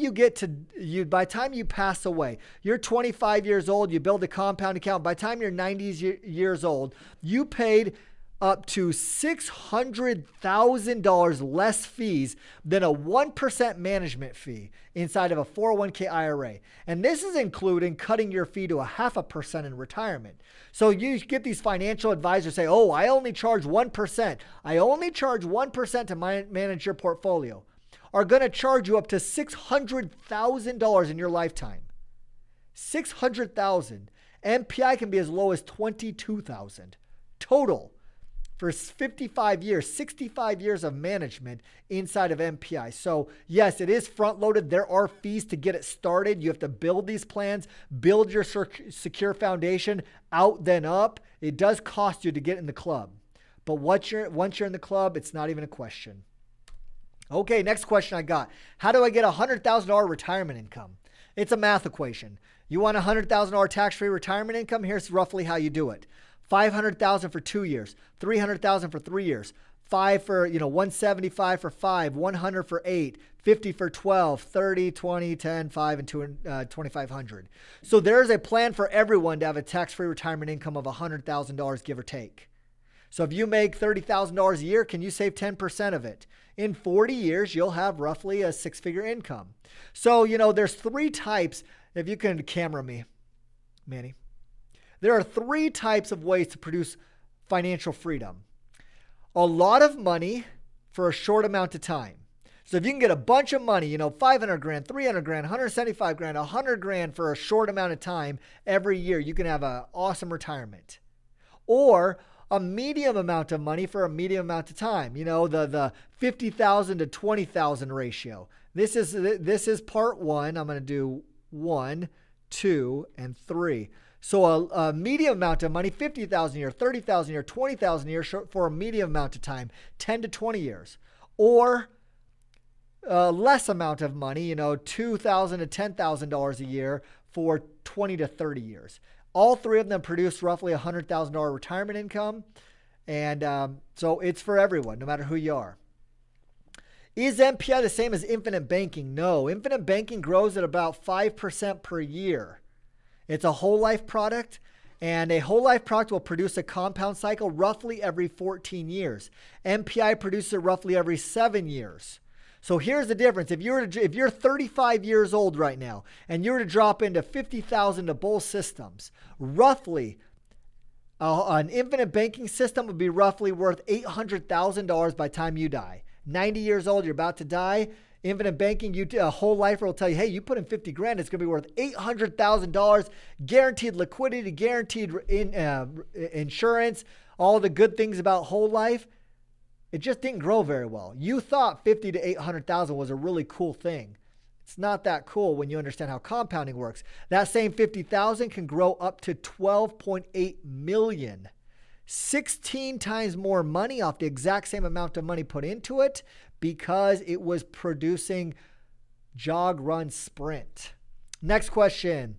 you pass away, you're 25 years old, you build a compound account. By the time you're 90 years old, you paid up to $600,000 less fees than a 1% management fee inside of a 401k IRA. And this is including cutting your fee to 0.5% in retirement. So you get these financial advisors say, oh, I only charge 1%. I only charge 1% to manage your portfolio. Are going to charge you up to $600,000 in your lifetime. $600,000. MPI can be as low as $22,000 total for 55 years, 65 years of management inside of MPI. So yes, it is front loaded. There are fees to get it started. You have to build these plans, build your secure foundation, out then up. It does cost you to get in the club. But once you're in the club, it's not even a question. Okay, next question I got. How do I get $100,000 retirement income? It's a math equation. You want $100,000 tax-free retirement income? Here's roughly how you do it. $500,000 for 2 years, $300,000 for 3 years, 5 for, 175 for 5, 100 for 8, 50 for 12, 30, 20, 10, 5, and 2,500. So there's a plan for everyone to have a tax-free retirement income of $100,000, give or take. So if you make $30,000 a year, can you save 10% of it? In 40 years, you'll have roughly a six-figure income. So, there's 3 types. If you can camera me, Manny. There are 3 types of ways to produce financial freedom. A lot of money for a short amount of time. So if you can get a bunch of money, 500 grand, 300 grand, 175 grand, 100 grand for a short amount of time every year, you can have an awesome retirement. Or a medium amount of money for a medium amount of time. The 50,000 to 20,000 ratio. This is part 1. I'm going to do 1, 2, and 3. So a medium amount of money, 50,000 a year, 30,000 a year, 20,000 a year for a medium amount of time, 10 to 20 years. Or less amount of money, $2,000 to $10,000 a year for 20 to 30 years. All 3 of them produce roughly $100,000 retirement income. And so it's for everyone, no matter who you are. Is MPI the same as infinite banking? No. Infinite banking grows at about 5% per year. It's a whole life product, and a whole life product will produce a compound cycle roughly every 14 years. MPI produces it roughly every 7 years. So here's the difference. If you're 35 years old right now and you were to drop into 50,000 to both systems, roughly an infinite banking system would be roughly worth $800,000 by the time you die. 90 years old, you're about to die. Infinite banking, a whole lifer will tell you, hey, you put in 50 grand, it's going to be worth $800,000, guaranteed liquidity, guaranteed insurance, all the good things about whole life. It just didn't grow very well. You thought 50 to 800,000 was a really cool thing. It's not that cool when you understand how compounding works. That same 50,000 can grow up to 12.8 million. 16 times more money off the exact same amount of money put into it because it was producing jog, run, sprint. Next question.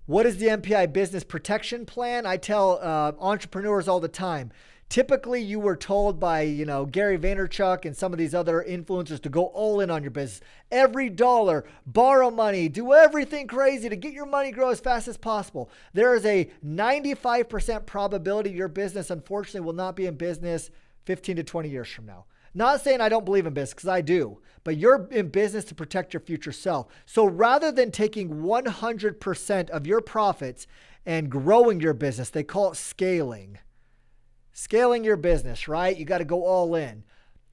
What is the MPI business protection plan? I tell entrepreneurs all the time, typically you were told by, Gary Vaynerchuk and some of these other influencers to go all in on your business. Every dollar, borrow money, do everything crazy to get your money grow as fast as possible. There is a 95% probability your business, unfortunately, will not be in business 15 to 20 years from now. Not saying I don't believe in business, because I do, but you're in business to protect your future self. So rather than taking 100% of your profits and growing your business, they call it scaling. Scaling your business, right? You got to go all in.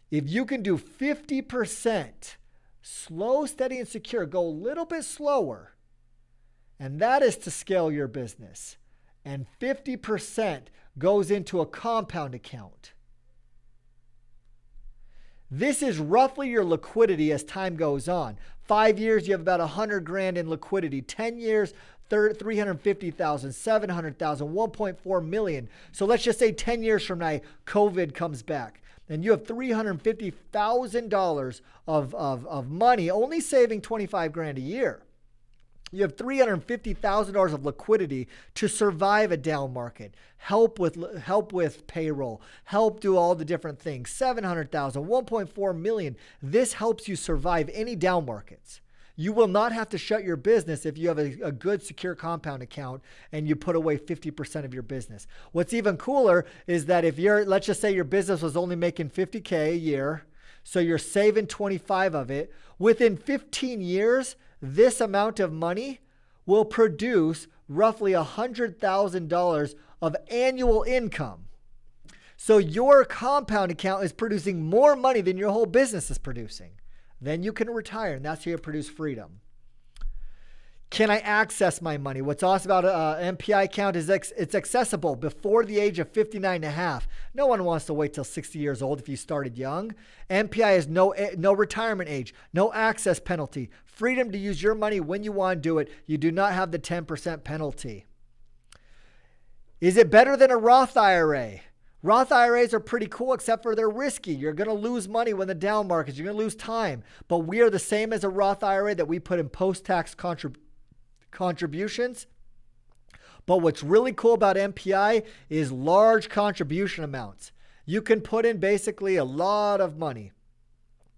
If you can do 50% Slow, steady, and secure. Go a little bit slower. And that is to scale your business. And 50% goes into a compound account. This is roughly your liquidity as time goes on. 5 years, you have about 100 grand in liquidity. 10 years, 350,000, 700,000, 1.4 million. So let's just say 10 years from now, COVID comes back and you have $350,000 of money, only saving 25 grand a year. You have $350,000 of liquidity to survive a down market, help with payroll, help do all the different things. 700,000, 1.4 million. This helps you survive any down markets. You will not have to shut your business if you have a good secure compound account and you put away 50% of your business. What's even cooler is that if let's just say your business was only making 50K a year, so you're saving 25 of it, within 15 years, this amount of money will produce roughly $100,000 of annual income. So your compound account is producing more money than your whole business is producing. Then you can retire, and that's how you produce freedom. Can I access my money? What's awesome about an MPI account is it's accessible before the age of 59 and a half. No one wants to wait till 60 years old if you started young. MPI has no retirement age, no access penalty, freedom to use your money when you want to do it. You do not have the 10% penalty. Is it better than a Roth IRA? Roth IRAs are pretty cool, except for they're risky. You're going to lose money when the down markets. You're going to lose time. But we are the same as a Roth IRA that we put in post-tax contributions. But what's really cool about MPI is large contribution amounts. You can put in basically a lot of money.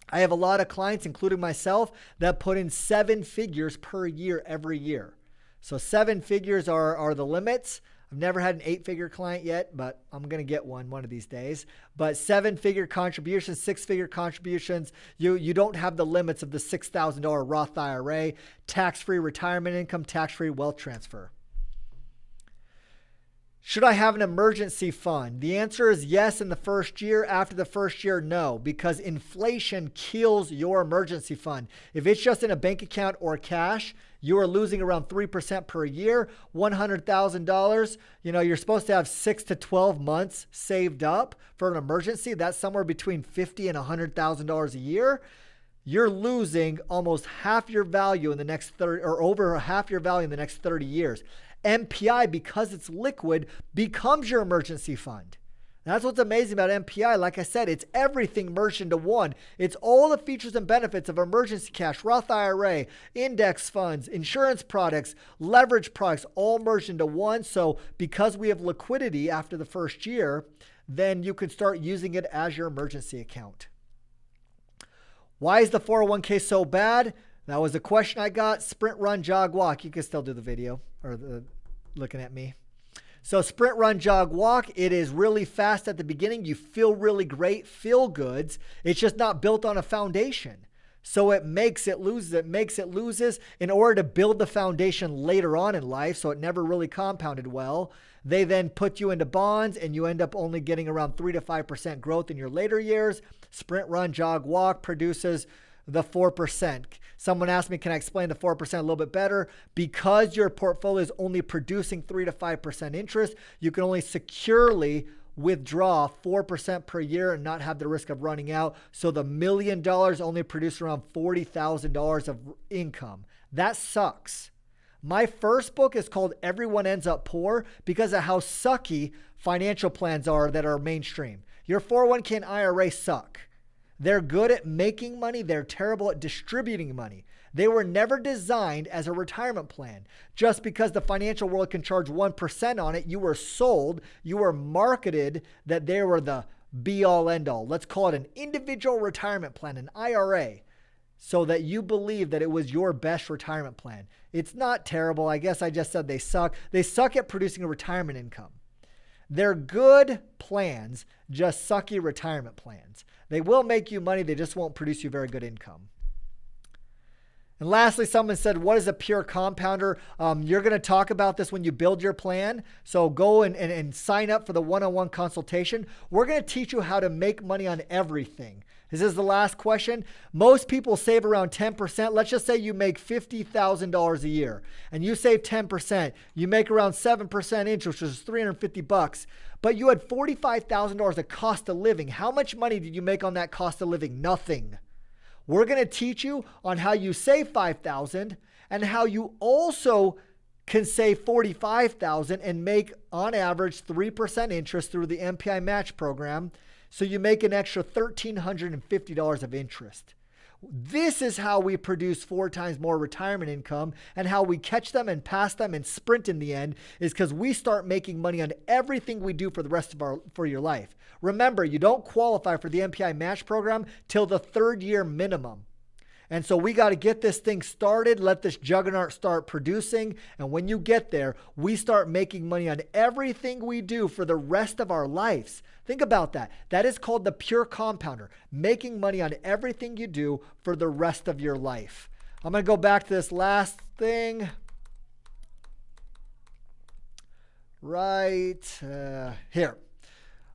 I have a lot of clients, including myself, that put in 7 figures per year every year. So 7 figures are the limits. I've never had an 8-figure client yet, but I'm going to get one of these days. But 7-figure contributions, 6-figure contributions, you don't have the limits of the $6,000 Roth IRA, tax-free retirement income, tax-free wealth transfer. Should I have an emergency fund? The answer is yes in the first year. After the first year, no, because inflation kills your emergency fund. If it's just in a bank account or cash, you are losing around 3% per year, $100,000. You're supposed to have 6 to 12 months saved up for an emergency. That's somewhere between $50,000 and $100,000 a year. You're losing almost half your value in the next 30, or over half your value in the next 30 years. MPI, because it's liquid, becomes your emergency fund. That's what's amazing about MPI. Like I said, it's everything merged into one. It's all the features and benefits of emergency cash, Roth IRA, index funds, insurance products, leverage products, all merged into one. So because we have liquidity after the first year, then you can start using it as your emergency account. Why is the 401k so bad? That was a question I got. Sprint, run, jog, walk. You can still do the video or looking at me. So sprint, run, jog, walk. It is really fast at the beginning. You feel really great, feel goods. It's just not built on a foundation. So it makes it loses. In order to build the foundation later on in life, so it never really compounded well, they then put you into bonds and you end up only getting around 3 to 5% growth in your later years. Sprint, run, jog, walk produces the 4%. Someone asked me, can I explain the 4% a little bit better? Because your portfolio is only producing 3 to 5% interest, you can only securely withdraw 4% per year and not have the risk of running out. So the $1 million only produce around $40,000 of income. That sucks. My first book is called Everyone Ends Up Poor because of how sucky financial plans are that are mainstream. Your 401k and IRA suck. They're good at making money. They're terrible at distributing money. They were never designed as a retirement plan. Just because the financial world can charge 1% on it, you were sold, you were marketed that they were the be-all, end-all. Let's call it an individual retirement plan, an IRA, so that you believe that it was your best retirement plan. It's not terrible. I guess I just said they suck. They suck at producing a retirement income. They're good plans, just sucky retirement plans. They will make you money. They just won't produce you very good income. And lastly, someone said, what is a pure compounder? You're going to talk about this when you build your plan. So go and sign up for the one-on-one consultation. We're going to teach you how to make money on everything. This is the last question. Most people save around 10%. Let's just say you make $50,000 a year and you save 10%. You make around 7% interest, which is $350. But you had $45,000 of cost of living. How much money did you make on that cost of living? Nothing. We're going to teach you on how you save $5,000 and how you also can save $45,000 and make on average 3% interest through the MPI match program. So you make an extra $1,350 of interest. This is how we produce 4 times more retirement income, and how we catch them and pass them and sprint in the end is because we start making money on everything we do for the rest of for your life. Remember, you don't qualify for the MPI match program till the 3rd year minimum. And so we got to get this thing started, let this juggernaut start producing. And when you get there, we start making money on everything we do for the rest of our lives. Think about that. That is called the pure compounder, making money on everything you do for the rest of your life. I'm going to go back to this last thing right here.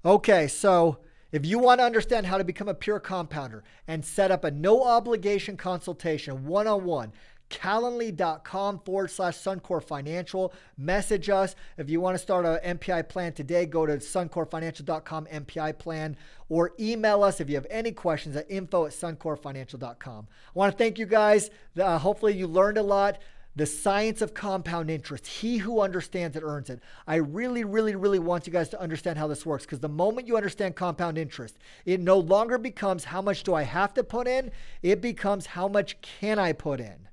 Okay, so if you want to understand how to become a pure compounder and set up a no obligation consultation one-on-one, Calendly.com/SunCor Financial. Message us. If you want to start an MPI plan today, go to SunCorFinancial.com MPI plan, or email us if you have any questions at info@SunCorFinancial.com. I want to thank you guys. Hopefully you learned a lot. The science of compound interest. He who understands it earns it. I really, really, really want you guys to understand how this works, because the moment you understand compound interest, it no longer becomes how much do I have to put in? It becomes how much can I put in?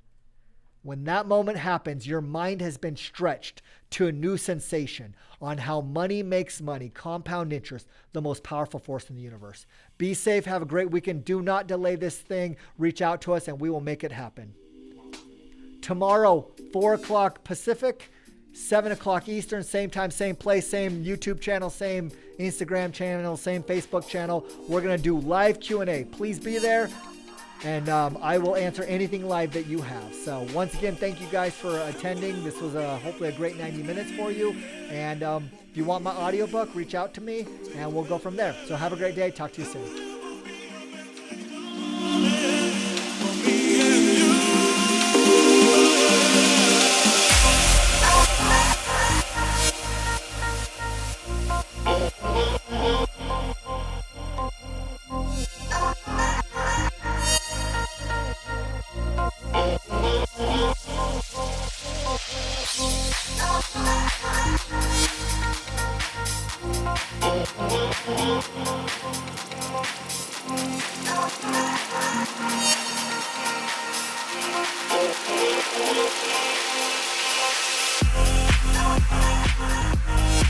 When that moment happens, your mind has been stretched to a new sensation on how money makes money. Compound interest, the most powerful force in the universe. Be safe. Have a great weekend. Do not delay this thing. Reach out to us and we will make it happen. Tomorrow, 4 o'clock Pacific, 7 o'clock Eastern, same time, same place, same YouTube channel, same Instagram channel, same Facebook channel. We're going to do live Q&A. Please be there, and I will answer anything live that you have. So once again, thank you guys for attending. This was hopefully a great 90 minutes for you. And if you want my audiobook, reach out to me, and we'll go from there. So have a great day. Talk to you soon.